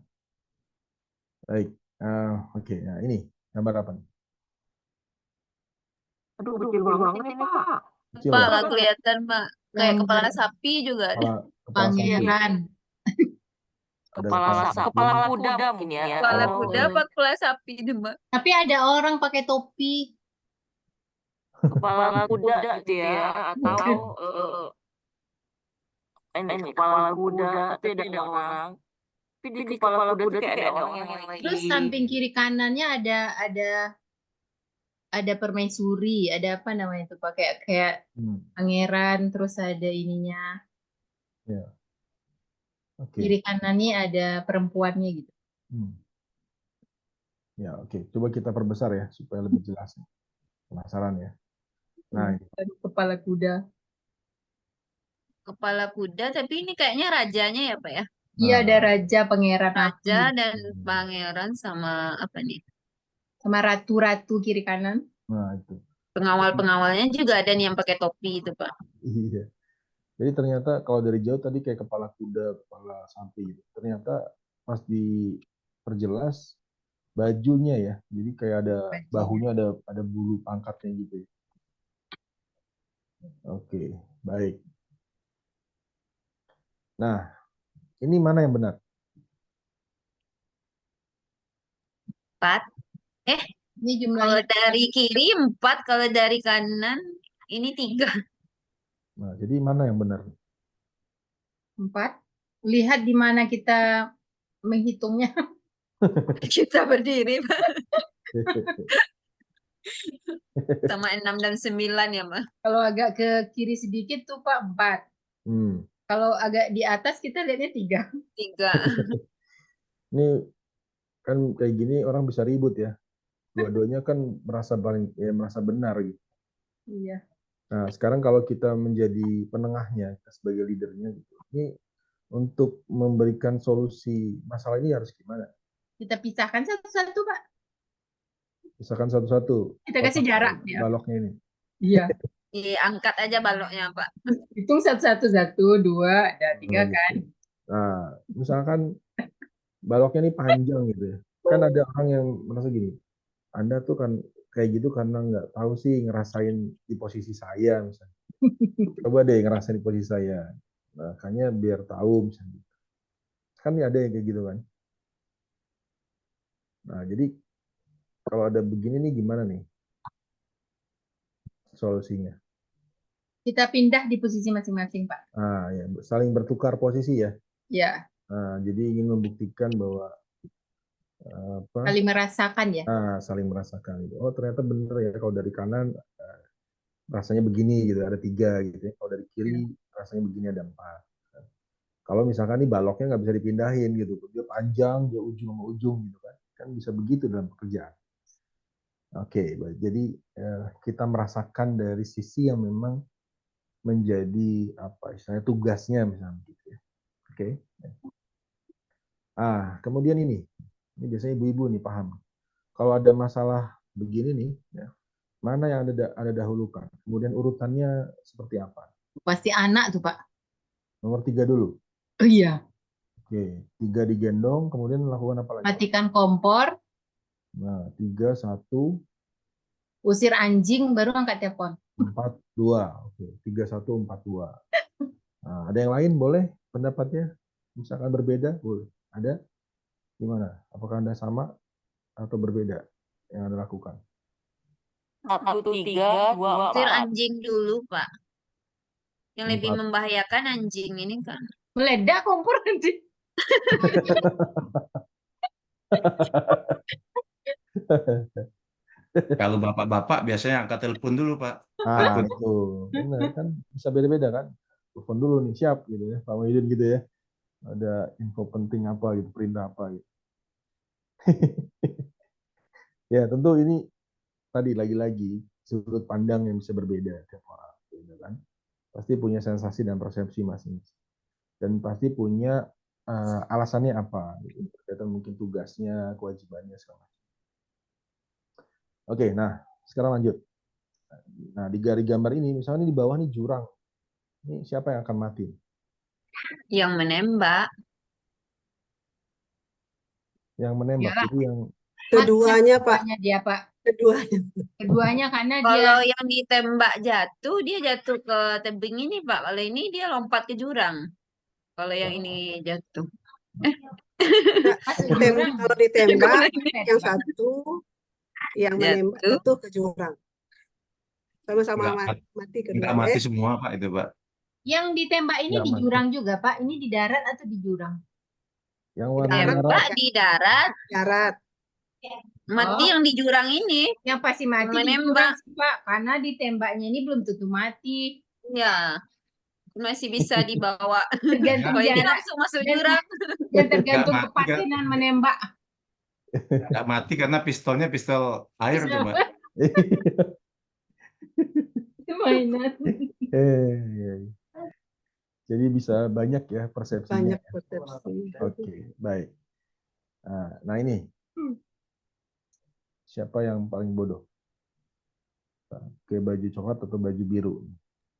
A: Baik. Oke. Nah, ini gambar apa nih?
C: Aduh, kecil banget ini, Pak.
A: Kecil
D: Pak
A: ya?
D: nggak kelihatan Pak, kayak
B: Gambar
D: kepala sapi juga ada.
A: Kepala sapi.
B: Pangeran.
A: Ada
C: Kepala kuda mungkin ya.
D: Kepala
A: Oh.
D: kuda apa kepala sapi itu Mbak?
B: Tapi ada orang pakai topi.
C: Kepala kuda gitu ya. Atau ini kepala kuda, tapi ada orang. Tapi di kepala kuda tuh kayak ada orang yang lagi.
B: Terus samping kiri kanannya ada permaisuri, ada apa namanya itu Pak? Kayak pangeran, terus ada ininya.
A: Ya. Oke.
B: Kiri kanannya ada perempuannya gitu.
A: Ya, oke. Coba kita perbesar ya supaya lebih jelas. Penasaran ya. Nah,
B: Kepala kuda.
D: Kepala kuda, tapi ini kayaknya rajanya ya Pak ya?
B: Iya, ada raja, pangeran,
D: Raja
B: api.
D: dan pangeran sama apa nih?
B: Sama ratu-ratu kiri kanan.
A: nah itu.
D: Pengawal-pengawalnya juga ada nih yang pakai topi itu Pak.
A: Iya. Jadi ternyata kalau dari jauh tadi kayak kepala kuda, kepala sapi gitu. Ternyata pas diperjelas bajunya ya. Jadi kayak ada bahunya ada bulu pangkatnya gitu ya. Oke, baik. Nah, ini mana yang benar?
D: 4.
B: Ini
D: Kalau
B: jumlahnya
D: dari kiri 4, kalau dari kanan ini 3.
A: Nah, jadi mana yang benar?
B: 4. Lihat di mana kita menghitungnya.
D: Kita berdiri Pak. Sama 6 dan 9 ya Mbak.
B: Kalau agak ke kiri sedikit tuh Pak 4. Kalau agak di atas kita lihatnya 3.
D: 3.
A: Ini kan kayak gini orang bisa ribut ya. Dua-duanya kan merasa benar gitu.
B: Iya.
A: Nah, sekarang kalau kita menjadi penengahnya, kita sebagai leadernya gitu. Ini untuk memberikan solusi masalah ini harus gimana?
B: Kita pisahkan satu-satu Pak.
A: Pisahkan satu-satu.
B: Kita kasih jarak ya.
A: Baloknya ini.
B: Iya.
D: Angkat aja baloknya Pak.
B: Hitung satu-satu, 1, 2, ada 3 kan.
A: Nah, misalkan baloknya ini panjang gitu ya. Kan ada orang yang merasa gini, Anda tuh kan kayak gitu karena nggak tahu sih ngerasain di posisi saya misalnya. Coba deh ngerasain di posisi saya. Nah, makanya biar tahu misalnya. Kan ada yang kayak gitu kan. Nah, jadi kalau ada begini nih gimana nih solusinya?
B: Kita pindah di posisi masing-masing Pak.
A: Ya, saling bertukar posisi ya.
B: Ya.
A: Nah, jadi ingin membuktikan bahwa
B: saling merasakan ya.
A: Saling merasakan. Oh, ternyata bener ya kalau dari kanan rasanya begini gitu, ada 3 gitu ya. Kalau dari kiri rasanya begini, ada 4. Kalau misalkan nih baloknya nggak bisa dipindahin gitu, dia panjang, dia ujung sama ujung gitu kan bisa begitu dalam pekerjaan. Oke, jadi kita merasakan dari sisi yang memang menjadi apa istilahnya tugasnya misalnya gitu ya. Oke. Kemudian ini biasanya ibu-ibu nih paham. Kalau ada masalah begini nih, ya, mana yang Anda dahulukan? Kemudian urutannya seperti apa?
B: Pasti anak tuh Pak.
A: Nomor 3 dulu.
B: Oh iya.
A: Oke, 3 digendong, kemudian melakukan apa lagi?
B: Matikan kompor.
A: Nah, 3, 1.
B: Usir anjing, baru angkat telepon.
A: 42. Oke, 3142. Nah, ada yang lain boleh pendapatnya? Misalkan berbeda, boleh. Ada? Gimana? Apakah Anda sama atau berbeda yang Anda lakukan?
C: 1, 3, 2,
D: Tir
C: 4.
D: anjing dulu, Pak. Yang lebih
A: 4.
D: membahayakan anjing ini kan.
B: Meledak kompor nanti.
E: Kalau bapak-bapak biasanya angkat telepon dulu, Pak.
A: Ah,
E: Telepon.
A: itu benar kan bisa beda-beda kan. Telepon dulu nih, siap gitu ya, Pak Muhyiddin gitu ya. Ada info penting apa gitu, perintah apa gitu. Ya, tentu ini tadi lagi-lagi sudut pandang yang bisa berbeda tiap orang, gitu kan. Pasti punya sensasi dan persepsi masing-masing. Dan pasti punya alasannya apa, gitu. Berkaitan mungkin tugasnya, kewajibannya segala macam. Oke, nah sekarang lanjut. Nah di gambar ini, misalnya ini di bawah nih jurang. Ini siapa yang akan mati?
D: Yang menembak.
A: Yang menembak
B: Ya.
A: itu yang
F: Keduanya, Pak.
B: Keduanya dia, Pak.
F: Keduanya.
B: Keduanya karena dia
D: Kalau yang ditembak jatuh, dia jatuh ke tebing ini, Pak. Kalau ini dia lompat ke jurang. Kalau yang ini jatuh.
B: masuk jurang.
F: Kalau ditembak,
D: Kalau ini
F: yang satu yang menembak
D: jatuh.
F: jatuh ke jurang. Sama-sama
E: Nggak
F: mati
E: Nggak
F: kedua.
E: mati semua, Pak, itu, Pak.
B: Yang ditembak ini
A: Nggak
B: di
A: mati.
B: jurang juga, Pak. Ini di darat atau di jurang?
A: yang warna
F: Darat,
A: merah.
D: Tembak di darat.
F: darat.
D: Mati
B: Oh.
D: yang di jurang ini.
B: Yang pasti mati di
D: Menembak.
B: jurang sih, Pak. Karena ditembaknya ini belum tentu mati.
D: Ya. Masih bisa dibawa.
B: Tergantung
D: Kalau ini
B: jarak
D: langsung masuk
B: dan,
D: jurang.
B: dan tergantung
E: Nggak mati, kan?
B: kepatinan menembak.
E: Nggak mati karena pistolnya pistol air tuh, Pak.
B: Itu mainan.
A: Jadi bisa banyak ya persepsinya.
F: Banyak persepsi.
A: Oke, baik. Nah ini siapa yang paling bodoh? Pakai baju coklat atau baju biru?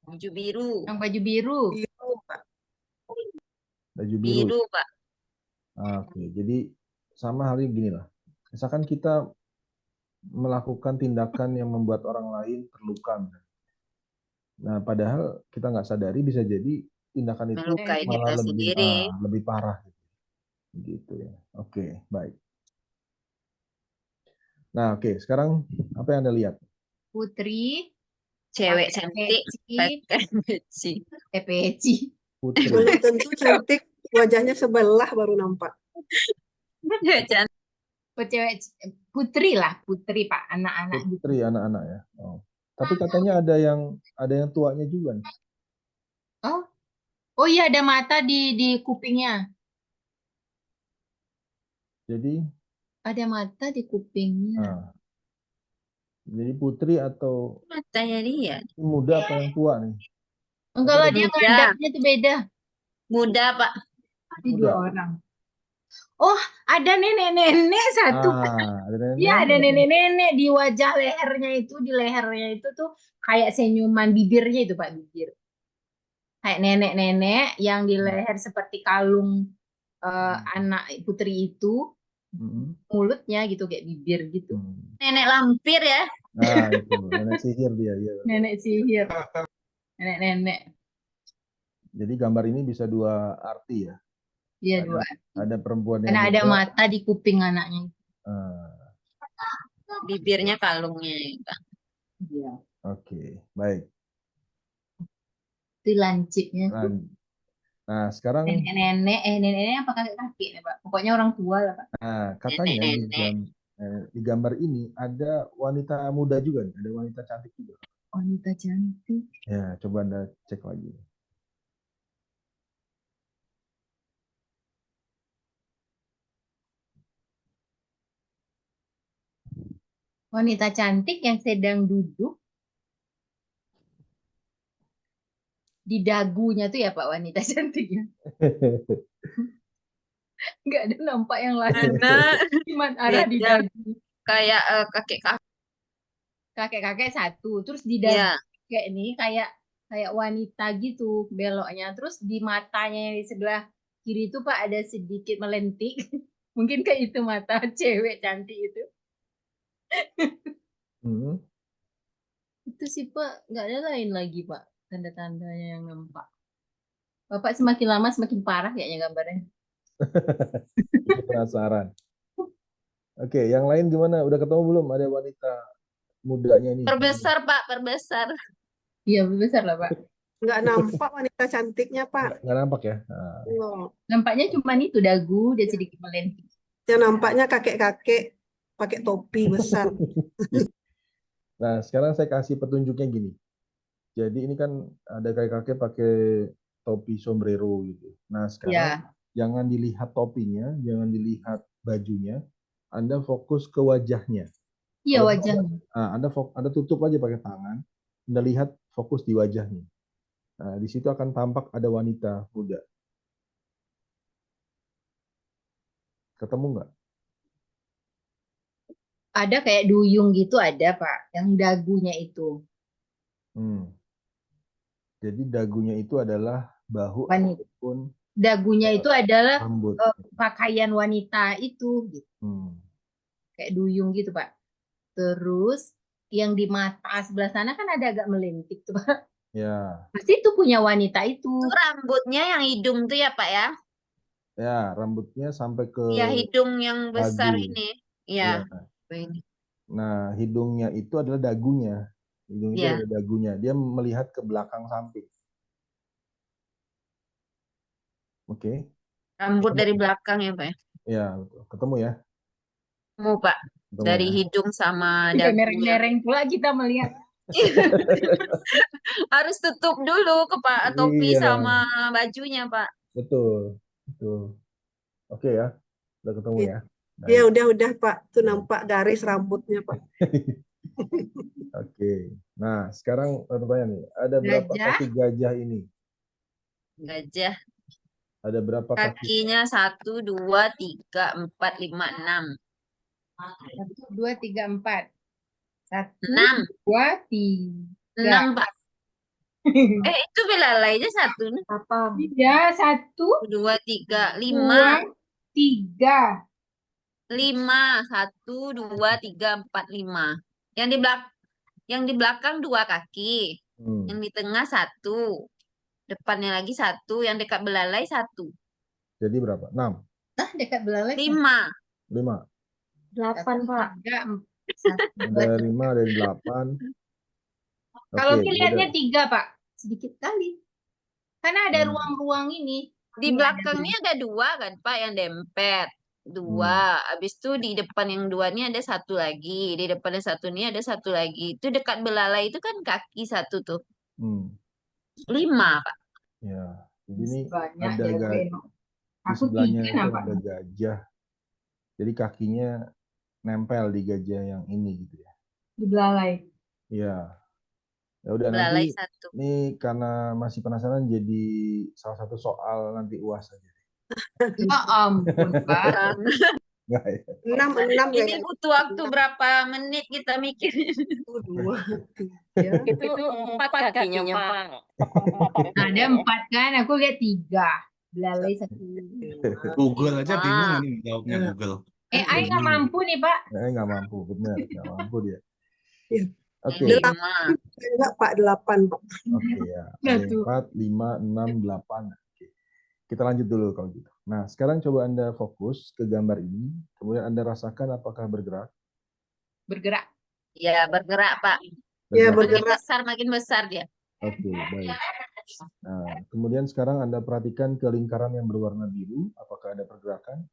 D: Baju biru.
B: Yang baju biru.
F: Biru, Pak.
A: Baju biru.
D: Biru, Pak.
A: Oke, jadi sama halnya gini lah. Misalkan kita melakukan tindakan yang membuat orang lain terluka. Nah, padahal kita nggak sadari bisa jadi tindakan itu
D: Melukai
A: malah
D: kita sendiri.
A: lebih parah. Gitu ya. Oke, baik. Nah, oke. Sekarang apa yang Anda lihat?
B: Putri.
D: Cewek
B: pakai
D: cantik.
B: peci,
D: Pakai peci.
B: peci.
A: Putri.
F: Belum tentu cantik, wajahnya sebelah baru nampak.
D: Cewek cantik.
B: Putri lah, putri Pak, anak-anak gitu.
A: Putri anak-anak ya. Oh. Tapi katanya ada yang tuanya juga nih.
B: Oh iya, ada mata di kupingnya.
A: Jadi
B: Ada mata di kupingnya.
A: jadi putri atau
D: Matanya dia.
A: muda apa yang tua nih?
B: Enggak lah, dia
D: Muda.
B: ngadapnya tuh beda.
D: Muda, Pak.
B: Ini
A: Muda.
B: 2 orang. Oh, ada nenek-nenek satu.
A: Ada nenek.
B: Iya, ada nenek-nenek di wajah lehernya itu, di lehernya itu tuh kayak senyuman bibirnya itu Pak, bibir. Kayak nenek-nenek yang di leher seperti kalung anak putri itu, mulutnya gitu kayak bibir gitu.
D: Nenek lampir ya.
A: Nah, itu nenek sihir dia, ya.
B: Nenek sihir. Nenek-nenek.
A: Jadi gambar ini bisa 2 arti ya.
B: Dia
A: Ada-
B: 2.
A: Ada perempuan yang
B: Karena ada
A: muda.
B: mata di kuping anaknya.
D: Bibirnya kalungnya, Pak.
B: Iya.
A: Oke, baik.
B: Itu lancipnya tuh.
A: Nah, sekarang
B: Nenek-nenek apa kakek-kakek nih Pak? Pokoknya orang tua lah Pak.
A: katanya
D: Nenek-nenek.
A: di gambar ini ada wanita muda juga nih, ada wanita cantik juga.
B: Wanita cantik.
A: Ya, coba Anda cek lagi.
B: Wanita cantik yang sedang duduk di dagunya tuh ya Pak, wanita cantiknya. Nggak ada nampak yang lain.
D: Karena
B: Cuman arah di
D: beda.
B: dagu.
D: kayak kakek-kakek.
B: Kakek-kakek satu. Terus di dagu
D: Ya.
B: kayak ini kayak wanita gitu beloknya. Terus di matanya yang di sebelah kiri itu Pak ada sedikit melentik. Mungkin kayak itu mata cewek cantik itu. Itu sih Pak, nggak ada lain lagi Pak, tanda-tandanya yang nampak. Bapak semakin lama semakin parah kayaknya gambarnya.
A: Penasaran. Oke, yang lain gimana? Udah ketemu belum? Ada wanita mudanya nih.
D: Perbesar Pak, perbesar.
B: Iya, besar lah Pak.
F: Nggak nampak wanita cantiknya, Pak.
A: Nggak nampak ya? Nah,
F: Oh,
B: Nampaknya cuma itu dagu dan sedikit melentik.
F: yang nampaknya kakek-kakek pakai topi besar.
A: Nah, sekarang saya kasih petunjuknya gini. Jadi ini kan ada kakek-kakek pakai topi sombrero gitu. Nah, sekarang
B: Ya,
A: jangan dilihat topinya, jangan dilihat bajunya. Anda fokus ke wajahnya.
B: iya
A: Kalau
B: wajahnya.
A: Nah, Anda tutup aja pakai tangan. Anda lihat fokus di wajahnya. Nah, di situ akan tampak ada wanita muda. Ketemu nggak?
B: Ada kayak duyung gitu ada Pak, yang dagunya itu.
A: Hmm. Jadi dagunya itu adalah bahu
B: Wanita.
A: ataupun
B: Dagunya itu adalah
A: rambut.
B: pakaian wanita itu, gitu.
A: Hmm.
B: Kayak duyung gitu Pak. Terus yang di mata sebelah sana kan ada agak melentik tuh Pak.
A: Ya,
B: Pasti itu punya wanita itu.
D: Itu rambutnya yang hidung tuh ya Pak ya?
A: ya rambutnya sampai ke
D: Ya hidung yang besar
A: dagu.
D: ini.
A: Ya.
D: Ya. Ini.
A: Nah, hidungnya itu adalah dagunya. Hidung itu
D: Ya.
A: adalah dagunya. Dia melihat ke belakang samping. Oke.
D: Rambut dari belakang ya Pak ya?
A: Ya, betul. Ketemu ya?
D: Mau Pak.
A: Ketemu
D: Dari
A: ya?
D: hidung sama
B: Sampai
D: dagunya.
B: mereng-mereng pula kita melihat.
D: Harus tutup dulu topi
A: Iya,
D: sama bajunya Pak.
A: betul. Betul. Oke ya. Udah ketemu ya?
F: Ya
A: Baik.
F: udah Pak, tuh nampak garis rambutnya Pak.
A: Oke. Nah, sekarang pertanyaan nih. Ada berapa
B: Gajah.
A: kaki gajah ini?
D: Gajah.
A: Ada berapa kaki?
D: Kakinya 1, 2, 3, 4, 5, 6.
B: 1, 2, 3, 4. 1,
D: 6.
B: 2, 3.
D: 6 Pak. Itu belalainya 1 nih.
B: Ya, 1,
D: 2, 3,
B: 2,
D: 5.
B: 3.
D: 5. 1, 2, 3, 4, 5. Yang di belakang 2 kaki.
A: Hmm.
D: Yang di tengah 1. Depannya lagi 1. Yang dekat belalai 1.
A: Jadi berapa? 6?
B: Nah, dekat belalai.
D: 5.
A: 5.
D: 8 Pak.
B: 3, 1, 2,
A: Ada 5, ada 8.
B: Kalau
A: Oke,
B: dilihatnya
A: udah.
B: 3, Pak. Sedikit kali. Karena ada
A: Hmm.
B: ruang-ruang ini.
D: Di
B: Ini
D: belakangnya ada 2 kan Pak yang dempet. 2. Habis itu di depan yang 2 ini ada 1 lagi. Di depan yang 1 ini ada 1 lagi. Itu dekat belalai itu kan kaki 1 tuh.
A: Hmm.
D: 5 Pak.
A: Ya. Jadi ini
B: banyak
A: ada
B: ya,
A: di
B: Aku
A: sebelahnya
B: 3
A: itu
B: nampak.
A: ada gajah. Jadi kakinya nempel di gajah yang ini gitu ya.
B: Di belalai.
A: Iya. Ya udah
D: Belalai
A: nanti
D: 1.
A: ini karena masih penasaran jadi salah satu soal nanti UAS aja.
B: Ya ampun, Pak.
A: Enggak ya?
F: 6
D: Ini
F: kayaknya.
D: butuh waktu berapa menit kita mikirin.
F: 2, 3.
C: Itu 4 kakinya, Pak.
B: Ada 4 kan, aku lihat 3. Belalai 1.
E: Google aja
D: Wah.
E: bingung ini jawabnya Google.
B: AI nggak mampu nih, Pak.
A: Nggak mampu, benar. Nggak mampu dia.
F: Iya.
A: Oke.
D: 5.
F: Enggak Pak, 8 Pak.
A: Oke ya. Ada
B: Satu.
A: 4, 5, 6, 8. Oke. Kita lanjut dulu kalau gitu. Nah, sekarang coba Anda fokus ke gambar ini. Kemudian Anda rasakan apakah bergerak.
B: Bergerak.
D: Ya bergerak Pak.
F: Ya
A: Bergerak.
F: bergerak.
D: Makin besar dia.
A: Oke, baik. Nah, kemudian sekarang Anda perhatikan ke lingkaran yang berwarna biru. Apakah ada pergerakan?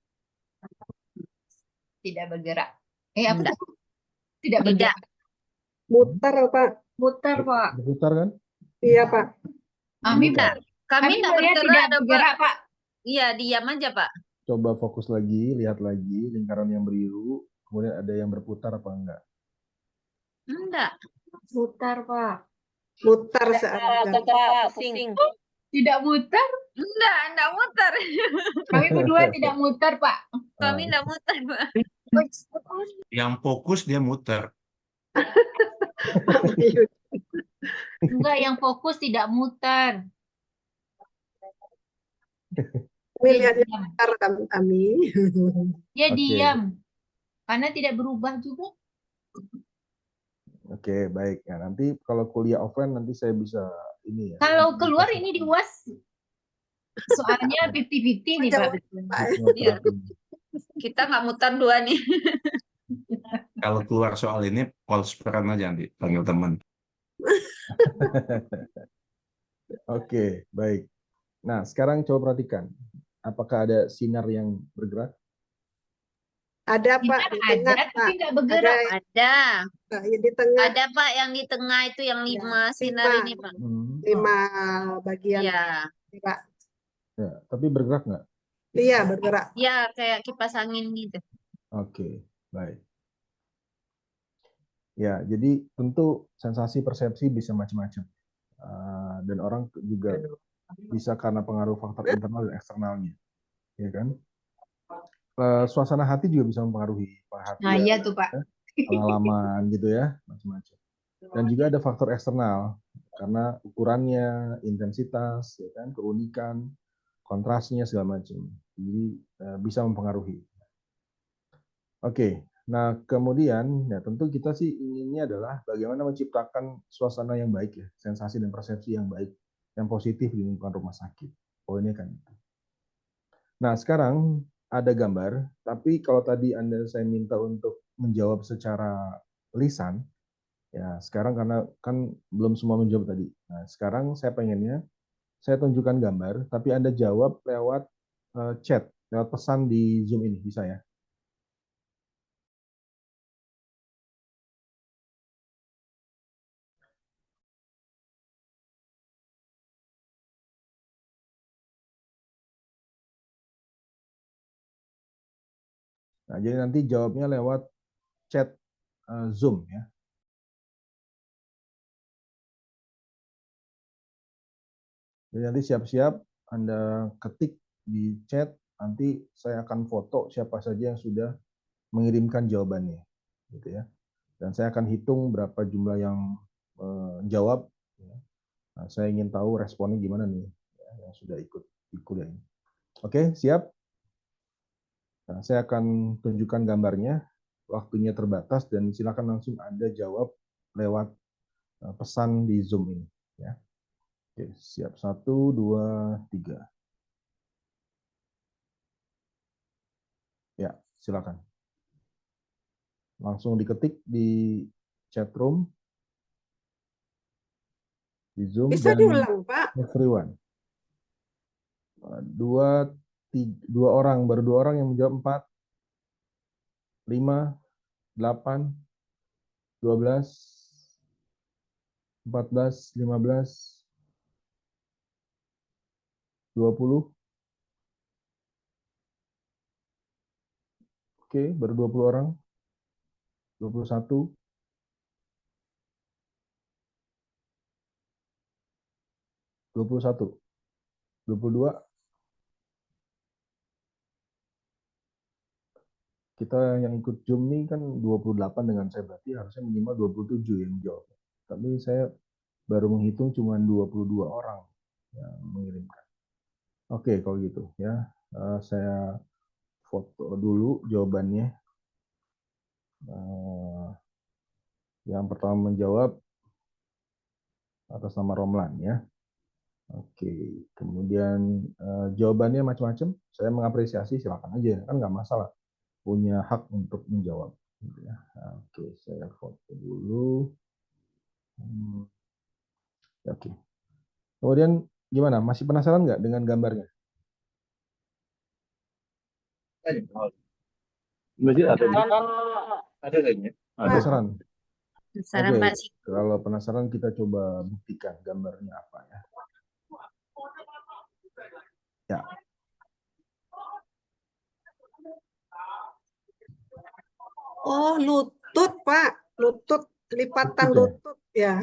B: Tidak bergerak. Apa
D: Enggak.
B: tuh? Tidak bergerak.
F: Muter Pak.
B: Muter, Pak.
A: Berputar kan?
F: Iya Pak.
B: Kami
A: Berputar.
D: Kami enggak
B: melihat
D: bergerak,
B: tidak
D: ada, Pak.
B: bergerak, Pak.
D: Iya, diam aja, Pak.
A: Coba fokus lagi, lihat lagi lingkaran yang biru. Kemudian ada yang berputar apa enggak?
D: Enggak.
B: Muter, Pak.
F: Muter seakan.
C: Pusing.
B: Tidak muter.
D: Enggak muter.
B: Kami berdua tidak muter, Pak.
D: Kami enggak muter, Pak.
E: Yang fokus dia muter.
B: Enggak, yang fokus tidak muter.
F: Kami
B: Dia
F: lihatnya
B: diam.
F: muter kami.
B: Dia
A: Oke.
B: diam. Karena tidak berubah juga.
A: Oke, baik. Ya, nanti kalau kuliah offline nanti saya bisa ini ya.
B: Kalau keluar ini di UAS soalnya 50-50 nih Pak.
F: Jawab,
B: Betul.
F: Pak.
D: Iya. Kita nggak mutar dua nih.
E: Kalau keluar soal ini, Polsperan aja nanti panggil teman.
A: Oke, baik. Nah, sekarang coba perhatikan. Apakah ada sinar yang bergerak?
F: Ada Pak
B: Sinar
F: di
B: ada
F: tengah
B: tapi
F: Pak.
B: nggak
F: Ada
B: bergerak.
D: Ada.
F: di tengah
D: Ada Pak yang di tengah itu yang
F: Ya,
D: 5 sinar
F: 5.
D: ini Pak.
F: 5 bagian
D: Iya.
F: Pak.
A: Ya, tapi bergerak nggak?
F: Iya bergerak.
D: Iya kayak kipas angin gitu.
A: Oke, baik. Ya, jadi tentu sensasi persepsi bisa macam-macam. Dan orang juga bisa karena pengaruh faktor internal dan eksternalnya. Ya kan? Suasana hati juga bisa mempengaruhi
B: Nah,
A: perhatian,
B: iya tuh Pak.
A: pengalaman gitu ya, macam-macam. Dan juga ada faktor eksternal karena ukurannya, intensitas, ya kan, keunikan, kontrasnya segala macam. Jadi bisa mempengaruhi. Oke, nah kemudian ya tentu kita sih inginnya adalah bagaimana menciptakan suasana yang baik ya, sensasi dan persepsi yang baik, yang positif di lingkungan rumah sakit. Poinnya kan itu. Nah sekarang ada gambar, tapi kalau tadi saya minta untuk menjawab secara lisan, ya sekarang karena kan belum semua menjawab tadi. Nah sekarang saya pengennya saya tunjukkan gambar, tapi Anda jawab lewat chat, lewat pesan di Zoom ini, bisa ya? Nah, jadi nanti jawabnya lewat chat Zoom ya. Jadi nanti siap-siap Anda ketik di chat, nanti saya akan foto siapa saja yang sudah mengirimkan jawabannya, gitu ya. Dan saya akan hitung berapa jumlah yang jawab. Ya. Nah, saya ingin tahu responnya gimana nih ya, yang sudah ikut di kuliah ini. Oke, siap? Nah, saya akan tunjukkan gambarnya, waktunya terbatas dan silakan langsung Anda jawab lewat pesan di Zoom ini. Ya. Oke, siap. 1, 2, 3. Ya, silakan. Langsung diketik di chat room, di Zoom,
F: Bisa
A: dan
F: diulang Pak.
A: everyone. Dua orang, baru 2 orang yang menjawab 4, 5, 8, 12, 14, 15, 20. Oke, baru 20 orang. 21. 21. 22. Kita yang ikut Zoom nih kan 28 dengan saya, berarti harusnya minimal 27 yang jawab. Tapi saya baru menghitung cuma 22 orang yang mengirimkan. Oke, kalau gitu ya. Saya foto dulu jawabannya. Yang pertama menjawab atas nama Romlan ya. Oke, kemudian jawabannya macam-macam. Saya mengapresiasi, silakan aja, kan nggak masalah. Punya hak untuk menjawab. Gitu ya. Oke, saya foto dulu. Oke. Kemudian gimana? Masih penasaran nggak dengan gambarnya?
E: Ada kayaknya.
A: Penasaran?
D: Saran
A: Oke,
D: Pak sih.
A: kalau penasaran kita coba buktikan gambarnya apa ya. Ya.
F: Oh, lutut Pak. Lutut, lipatan
A: Lutut
F: lutut ya.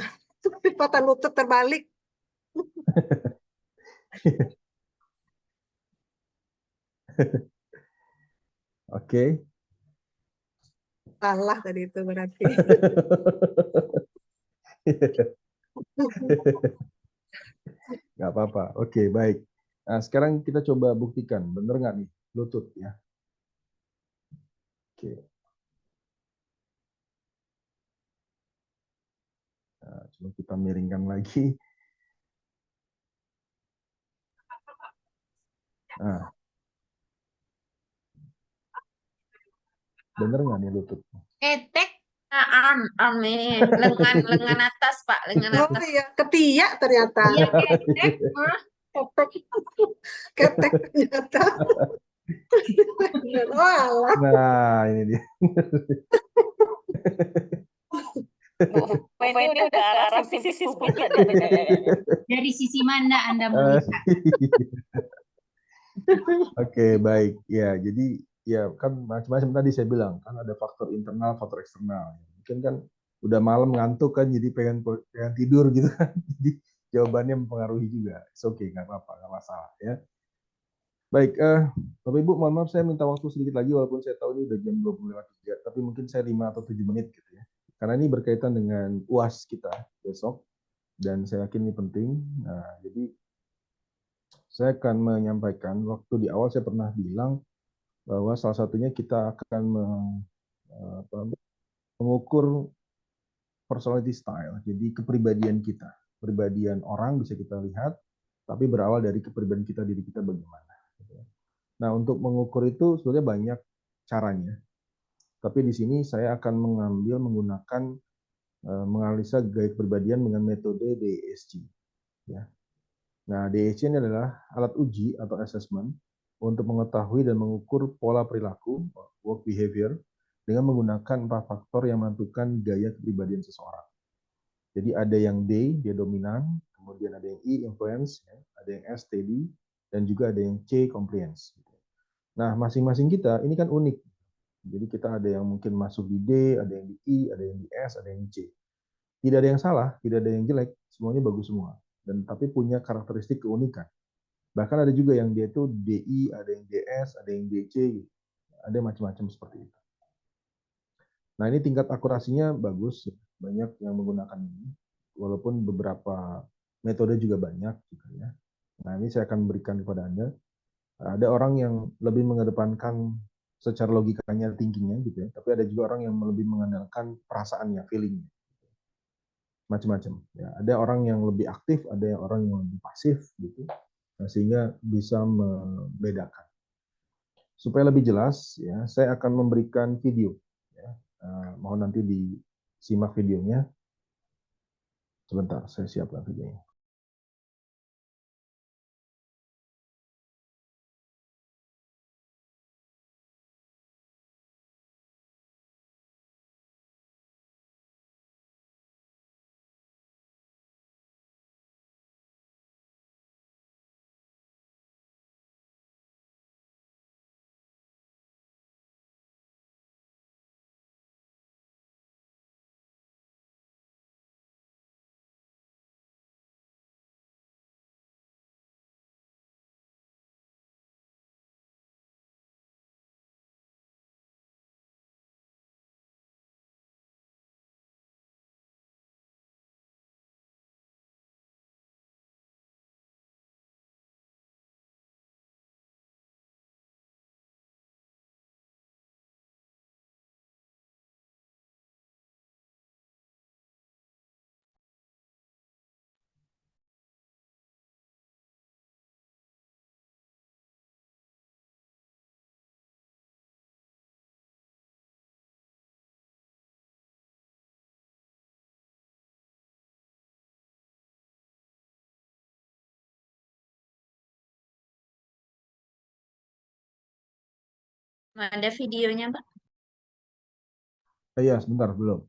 F: Lipatan lutut terbalik.
A: Oke.
F: Salah tadi itu berarti.
A: Nggak apa-apa. Oke, baik. Nah, sekarang kita coba buktikan. Bener nggak nih? Lutut ya. Oke. Coba kita miringkan lagi. Nah, bener nggak nih lutut?
B: Ketek.
D: Ini lengan atas Pak, lengan
F: Oh
D: atas.
F: iya, ketiak ternyata.
B: Iya, ketek. Hah?
F: Ketek. Ketek ternyata. Oh, alah.
A: Nah, ini dia.
C: Bu, ini udah arah sisi publik ya kayaknya.
B: Dari sisi mana Anda
A: Eh,
B: melihat?
A: Oke, baik. Ya, jadi ya kan macam-macam tadi saya bilang kan ada faktor internal, faktor eksternal. Mungkin kan udah malam ngantuk kan, jadi pengen tidur gitu kan. Jadi jawabannya mempengaruhi juga. It's okay, nggak apa-apa, nggak masalah ya. Baik, Bapak Ibu, mohon maaf saya minta waktu sedikit lagi walaupun saya tahu ini udah jam 20.03, tapi mungkin saya 5 atau 7 menit gitu ya. Karena ini berkaitan dengan UAS kita besok dan saya yakin ini penting. Nah, jadi saya akan menyampaikan waktu di awal saya pernah bilang bahwa salah satunya kita akan mengukur personality style, jadi kepribadian kita. Kepribadian orang bisa kita lihat, tapi berawal dari kepribadian kita, diri kita bagaimana. Nah, untuk mengukur itu sebenarnya banyak caranya. Tapi di sini saya akan menggunakan menganalisa gaya kepribadian dengan metode DESG. Ya. Nah, DESG ini adalah alat uji atau assessment untuk mengetahui dan mengukur pola perilaku, work behavior, dengan menggunakan 4 faktor yang menentukan gaya kepribadian seseorang. Jadi ada yang D, dia dominan, kemudian ada yang I, influence, ada yang S, steady, dan juga ada yang C, compliance. Nah, masing-masing kita ini kan unik. Jadi kita ada yang mungkin masuk di D, ada yang di I, ada yang di S, ada yang di C. Tidak ada yang salah, tidak ada yang jelek, semuanya bagus semua. Dan tapi punya karakteristik keunikan. Bahkan ada juga yang dia itu DI, ada yang DS, ada yang DC, gitu. Ada macam-macam seperti itu. Nah, ini tingkat akurasinya bagus, banyak yang menggunakan ini, walaupun beberapa metode juga banyak, gitu ya. Nah, ini saya akan berikan kepada Anda. Ada orang yang lebih mengedepankan secara logikanya, thinkingnya, gitu ya. Tapi ada juga orang yang lebih mengandalkan perasaannya, feelingnya, macam-macam. Ya, ada orang yang lebih aktif, ada yang orang yang lebih pasif, gitu. Nah, sehingga bisa membedakan. Supaya lebih jelas, ya, saya akan memberikan video. Ya. Mohon nanti disimak videonya. Sebentar, saya siapkan videonya.
D: Ada videonya Pak?
A: Iya, sebentar, belum.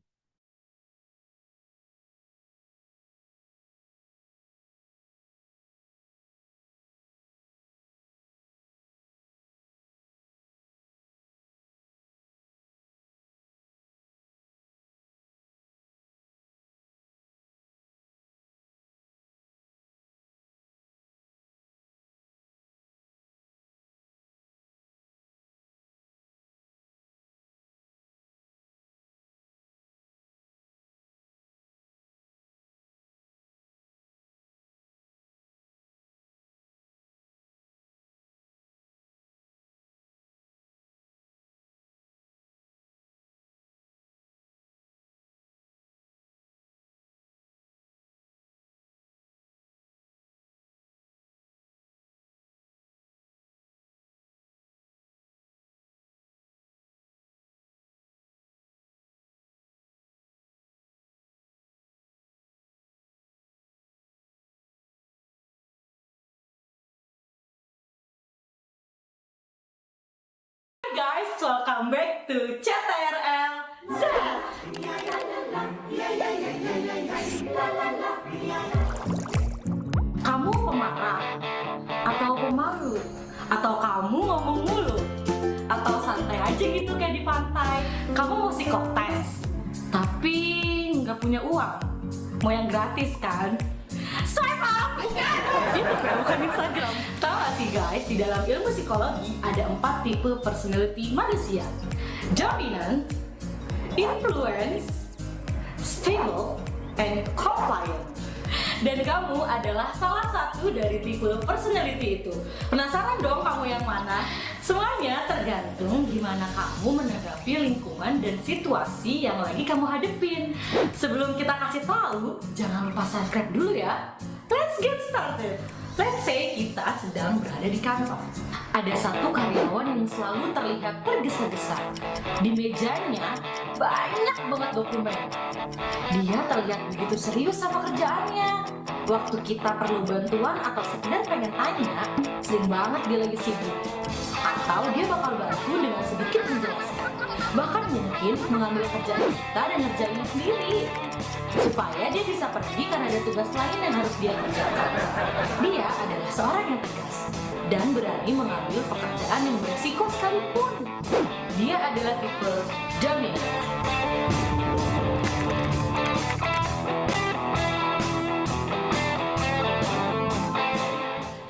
G: guys, welcome back to CTRL Z. Kamu pemarah, atau pemalu, atau kamu ngomong mulu, atau santai aja gitu kayak di pantai. Kamu mau psikotes, tapi nggak punya uang. Mau yang gratis kan? Swipe up! Itu bukan Instagram. Tahu gak sih guys, di dalam ilmu psikologi ada 4 tipe personality manusia. Dominant, influence, stable, and compliant. Dan kamu adalah salah satu dari tipe personality itu. Penasaran dong kamu yang mana? Semuanya tergantung gimana kamu menanggapi lingkungan dan situasi yang lagi kamu hadepin. Sebelum kita kasih tahu, jangan lupa subscribe dulu ya. Let's get started. Let's say kita sedang berada di kantor. Ada satu karyawan yang selalu terlihat tergesa-gesa. Di mejanya banyak banget dokumen. Dia terlihat begitu serius sama kerjaannya. Waktu kita perlu bantuan atau sekedar pengen tanya, sering banget dia lagi sibuk. Atau dia bakal bantu dengan sedikit menjelaskan. Bahkan mungkin mengambil kerjaan kita dan ngerjainnya sendiri. Supaya dia bisa pergi karena ada tugas lain yang harus dia kerjakan. Dia adalah seorang yang tegas dan berani mengambil pekerjaan yang beresiko sekalipun. Dia adalah tipe dominant.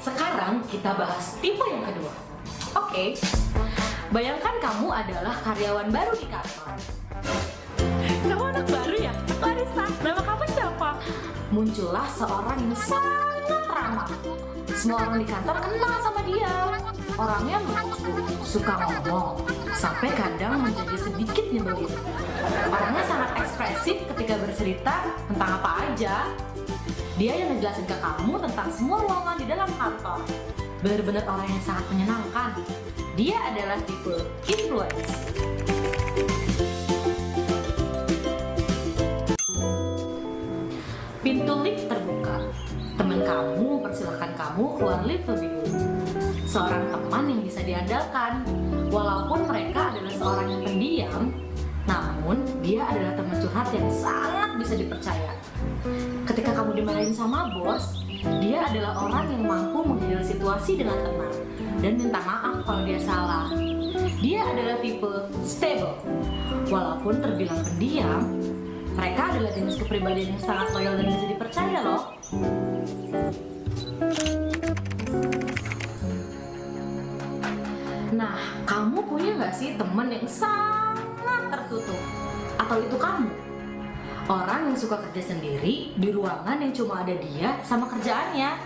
G: Sekarang kita bahas tipe yang kedua. Oke, bayangkan kamu adalah karyawan baru di kantor. Kamu anak baru ya? Larissa, nama kamu siapa? Muncullah seorang yang sangat ramah. Semua orang di kantor kenal sama dia. Orangnya lucu, suka ngomong, sampai kadang menjadi sedikit nyebelin. Orangnya sangat ekspresif ketika bercerita tentang apa aja. Dia yang ngejelasin ke kamu tentang semua ruangan di dalam kantor. Benar-benar orang yang sangat menyenangkan. Dia adalah tipe influence. Pintu lift terbuka. Teman kamu mempersilahkan kamu keluar lift lebih dulu. Seorang teman yang bisa diandalkan. Walaupun mereka adalah seorang yang pendiam, namun dia adalah teman curhat yang sangat bisa dipercaya. Ketika kamu dimarahin sama bos, dia adalah orang yang mampu menghandle situasi dengan tenang dan minta maaf kalau dia salah. Dia adalah tipe stable. Walaupun terbilang pendiam, mereka adalah jenis kepribadian yang sangat loyal dan bisa dipercaya loh. Nah, kamu punya nggak sih teman yang sangat tertutup? Atau itu kamu? Orang yang suka kerja sendiri di ruangan yang cuma ada dia sama kerjaannya.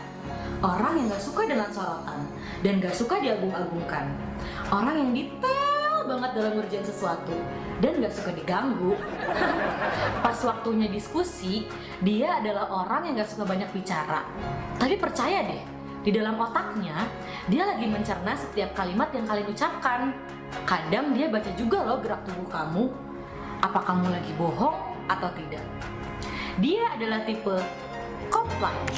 G: Orang yang gak suka dengan sorotan dan gak suka diagung-agungkan. Orang yang detail banget dalam ngerjain sesuatu dan gak suka diganggu. Pas waktunya diskusi, dia adalah orang yang gak suka banyak bicara. Tapi percaya deh, di dalam otaknya, dia lagi mencerna setiap kalimat yang kalian ucapkan. Kadang dia baca juga loh gerak tubuh kamu. Apa kamu lagi bohong atau tidak? Dia adalah tipe compliant.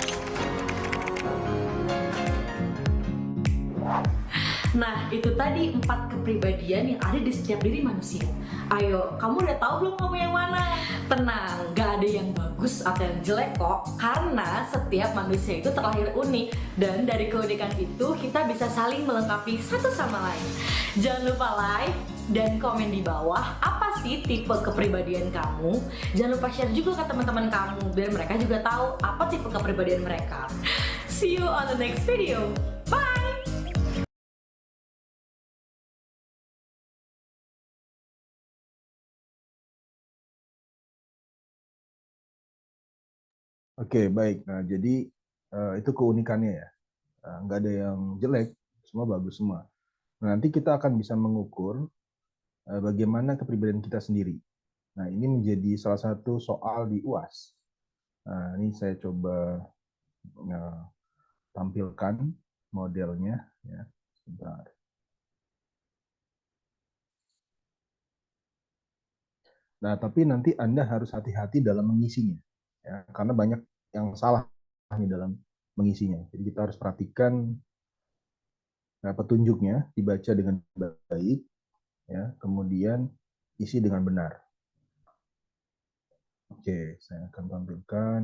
G: Nah, itu tadi 4 kepribadian yang ada di setiap diri manusia. Ayo, kamu udah tahu belum kamu yang mana? Tenang, gak ada yang bagus atau yang jelek kok. Karena setiap manusia itu terlahir unik. Dan dari keunikan itu, kita bisa saling melengkapi satu sama lain. Jangan lupa like dan komen di bawah apa sih tipe kepribadian kamu. Jangan lupa share juga ke teman-teman kamu biar mereka juga tahu apa tipe kepribadian mereka. See you on the next video. Bye!
A: Oke, baik. Nah, jadi itu keunikannya ya. Nggak ada yang jelek, semua bagus semua. Nah, nanti kita akan bisa mengukur bagaimana kepribadian kita sendiri. Nah, ini menjadi salah satu soal di UAS. Nah, ini saya coba tampilkan modelnya. Ya. Sebentar. Nah, tapi nanti Anda harus hati-hati dalam mengisinya. Ya, karena banyak yang salah di dalam mengisinya. Jadi kita harus perhatikan petunjuknya, dibaca dengan baik, ya, kemudian isi dengan benar. Oke, saya akan tampilkan.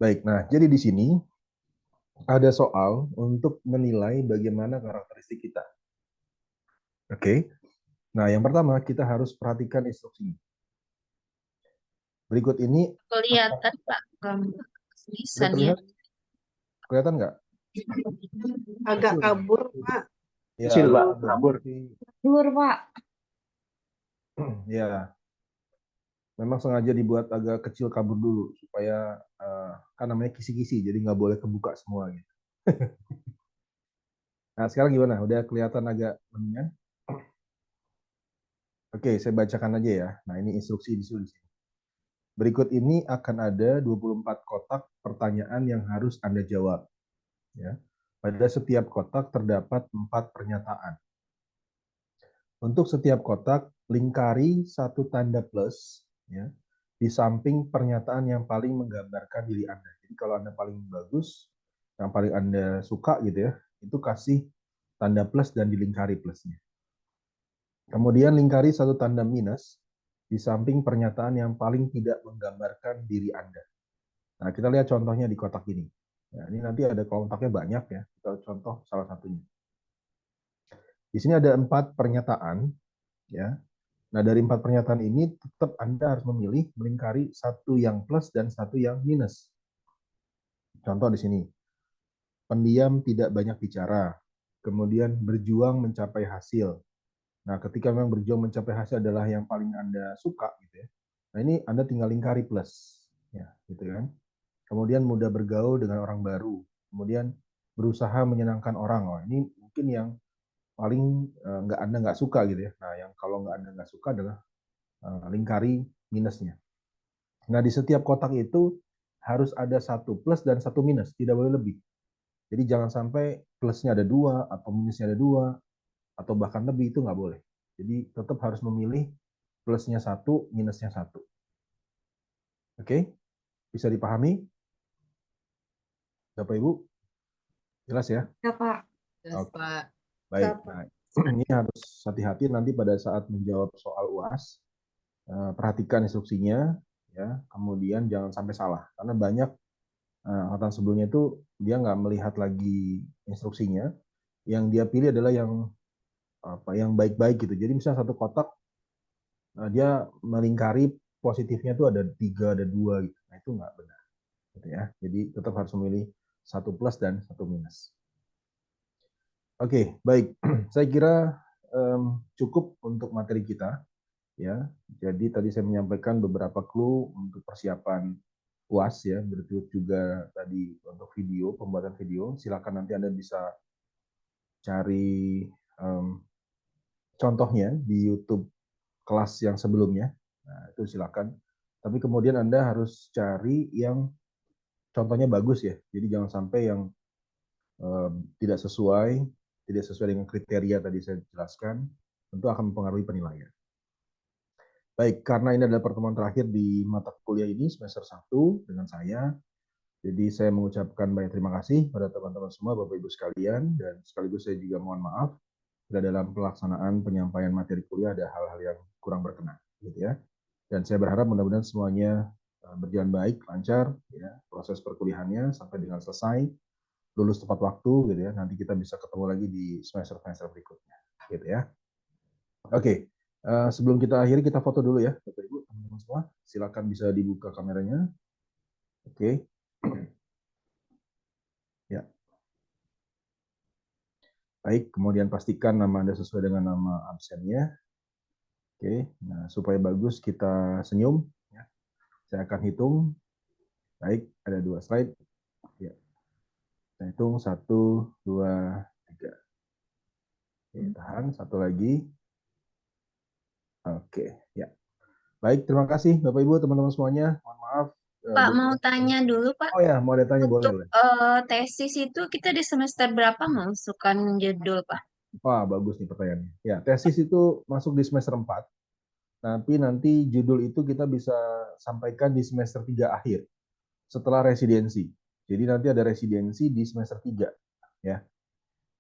A: Baik, nah jadi di sini ada soal untuk menilai bagaimana karakteristik kita. Oke, nah yang pertama kita harus perhatikan instruksinya. Berikut ini
D: Kelihatan Pak gambar
A: sudah
D: tulisannya.
A: terlihat? Kelihatan nggak?
F: Agak
A: Kecil.
F: kabur, Pak.
A: Ya,
H: Kecil, Pak.
A: agak
H: Kabur.
A: tapi,
G: Luar, Pak.
A: ya, memang sengaja dibuat agak kecil kabur dulu supaya kan namanya kisi-kisi, jadi nggak boleh kebuka semua gitu. Nah sekarang gimana? Udah kelihatan agak mendingan? Oke, saya bacakan aja ya. Nah ini instruksi di sini. Berikut ini akan ada 24 kotak pertanyaan yang harus Anda jawab. Ya. Pada setiap kotak terdapat 4 pernyataan. Untuk setiap kotak, lingkari satu tanda plus ya, di samping pernyataan yang paling menggambarkan diri Anda. Jadi kalau Anda paling bagus, yang paling Anda suka gitu ya, itu kasih tanda plus dan dilingkari plusnya. Kemudian lingkari satu tanda minus di samping pernyataan yang paling tidak menggambarkan diri Anda. Nah, kita lihat contohnya di kotak ini. Ya, ini nanti ada kotaknya banyak ya. Kita contoh salah satunya. Di sini ada 4 pernyataan. Ya. Nah, dari 4 pernyataan ini tetap Anda harus memilih melingkari satu yang plus dan satu yang minus. Contoh di sini. Pendiam tidak banyak bicara. Kemudian berjuang mencapai hasil. Nah, ketika memang berjuang mencapai hasil adalah yang paling Anda suka gitu ya. Nah, ini Anda tinggal lingkari plus. Ya, gitu kan. Kemudian mudah bergaul dengan orang baru. Kemudian berusaha menyenangkan orang. Oh, ini mungkin yang paling Anda nggak suka gitu ya. Nah, yang kalau Anda nggak suka adalah lingkari minusnya. Nah, di setiap kotak itu harus ada satu plus dan satu minus, tidak boleh lebih. Jadi jangan sampai plusnya ada 2 atau minusnya ada 2 atau bahkan lebih, itu nggak boleh. Jadi tetap harus memilih plusnya 1, minusnya 1. Oke, bisa dipahami? Bapak Ibu? Jelas ya?
G: Ya, Pak.
B: Terus,
A: Oke.
B: Pak.
A: Baik,
F: Siapa?
A: nah, ini harus hati-hati nanti pada saat menjawab soal UAS. Perhatikan instruksinya, ya. Kemudian jangan sampai salah, karena banyak angkatan sebelumnya itu dia nggak melihat lagi instruksinya. Yang dia pilih adalah yang baik-baik gitu. Jadi misalnya satu kotak dia melingkari positifnya itu ada 3, ada 2 gitu. Nah itu nggak benar, gitu ya. Jadi tetap harus memilih satu plus dan satu minus. Oke, baik. Saya kira cukup untuk materi kita, ya. Jadi tadi saya menyampaikan beberapa clue untuk persiapan UAS ya, berikut juga tadi untuk video, pembuatan video. Silakan nanti Anda bisa cari contohnya di YouTube kelas yang sebelumnya. Nah, itu silakan. Tapi kemudian Anda harus cari yang contohnya bagus ya. Jadi jangan sampai yang tidak sesuai dengan kriteria tadi saya jelaskan, tentu akan mempengaruhi penilaian. Baik, karena ini adalah pertemuan terakhir di mata kuliah ini semester 1 dengan saya, jadi saya mengucapkan banyak terima kasih pada teman-teman semua, Bapak Ibu sekalian, dan sekaligus saya juga mohon maaf bila dalam pelaksanaan penyampaian materi kuliah ada hal-hal yang kurang berkenan, gitu ya. Dan saya berharap mudah-mudahan semuanya berjalan baik, lancar, ya, proses perkuliahannya sampai dengan selesai, lulus tepat waktu, gitu ya. Nanti kita bisa ketemu lagi di semester-semester berikutnya, gitu ya. Oke, sebelum kita akhiri kita foto dulu ya, Bapak Ibu, teman-teman semua. Silakan bisa dibuka kameranya. Oke. Ya. Baik, kemudian pastikan nama Anda sesuai dengan nama absennya. Oke, nah supaya bagus kita senyum. Ya. Saya akan hitung. Baik, ada 2 slide. Ya. Saya hitung 1, 2, 3. Oke, tahan. 1 lagi. Oke, ya. Baik, terima kasih Bapak Ibu, teman-teman semuanya. Mohon maaf
D: Pak mau tanya dulu Pak.
A: Oh ya, mau ada tanya boleh.
D: Untuk tesis itu kita di semester berapa masukkan judul Pak?
A: Wah, bagus nih pertanyaannya. Ya, tesis itu masuk di semester 4. Tapi nanti judul itu kita bisa sampaikan di semester 3 akhir. Setelah residensi. Jadi nanti ada residensi di semester 3. Ya.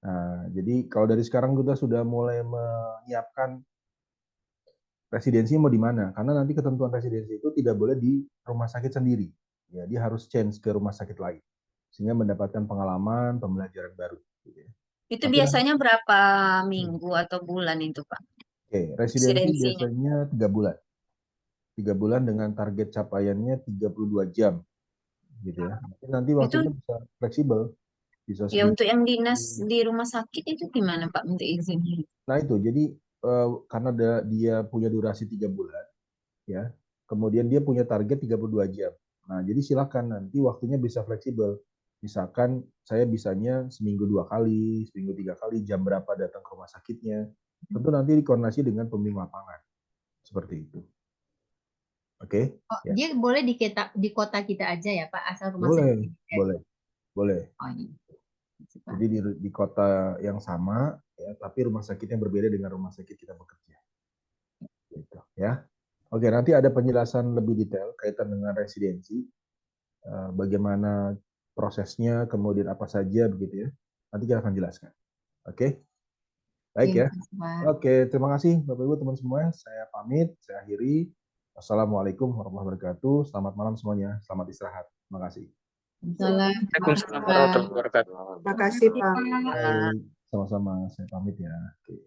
A: Nah, jadi kalau dari sekarang kita sudah mulai menyiapkan residensi mau di mana. Karena nanti ketentuan residensi itu tidak boleh di rumah sakit sendiri. Ya, dia harus change ke rumah sakit lain. Sehingga mendapatkan pengalaman, pembelajaran baru. Gitu ya.
D: Itu
A: Tapi
D: biasanya berapa minggu atau bulan itu Pak?
A: Oke, residensi
D: Residensinya.
A: biasanya 3 bulan. 3 bulan dengan target capaiannya 32 jam. Gitu ya. Nanti waktunya bisa fleksibel. Bisa
D: Ya
A: seminggu.
D: untuk yang dinas di rumah sakit itu gimana Pak untuk izinnya?
A: Nah itu, jadi karena dia punya durasi 3 bulan, ya, kemudian dia punya target 32 jam. Nah, jadi silakan nanti waktunya bisa fleksibel. Misalkan saya bisanya seminggu 2 kali, seminggu 3 kali, jam berapa datang ke rumah sakitnya. Tentu nanti dikoordinasi dengan pembimbing lapangan. Seperti itu. Oke?
B: Oh,
A: Ya.
B: dia boleh di kota kita aja ya Pak, asal rumah
A: Boleh,
B: sakit.
A: boleh.
B: Oh, iya.
A: Jadi di kota yang sama, ya, tapi rumah sakitnya berbeda dengan rumah sakit kita bekerja. Gitu, ya. Oke, nanti ada penjelasan lebih detail kaitan dengan residensi, bagaimana prosesnya, kemudian apa saja begitu ya. Nanti kita akan jelaskan. Oke, baik ya. Oke, terima kasih Bapak Ibu teman semua. Saya pamit, saya akhiri. Assalamualaikum warahmatullahi wabarakatuh. Selamat malam semuanya. Selamat istirahat. Terima kasih.
C: Waalaikumsalam warahmatullahi wabarakatuh.
F: Terima kasih Pak.
A: Baik, sama-sama. Saya pamit ya. Oke.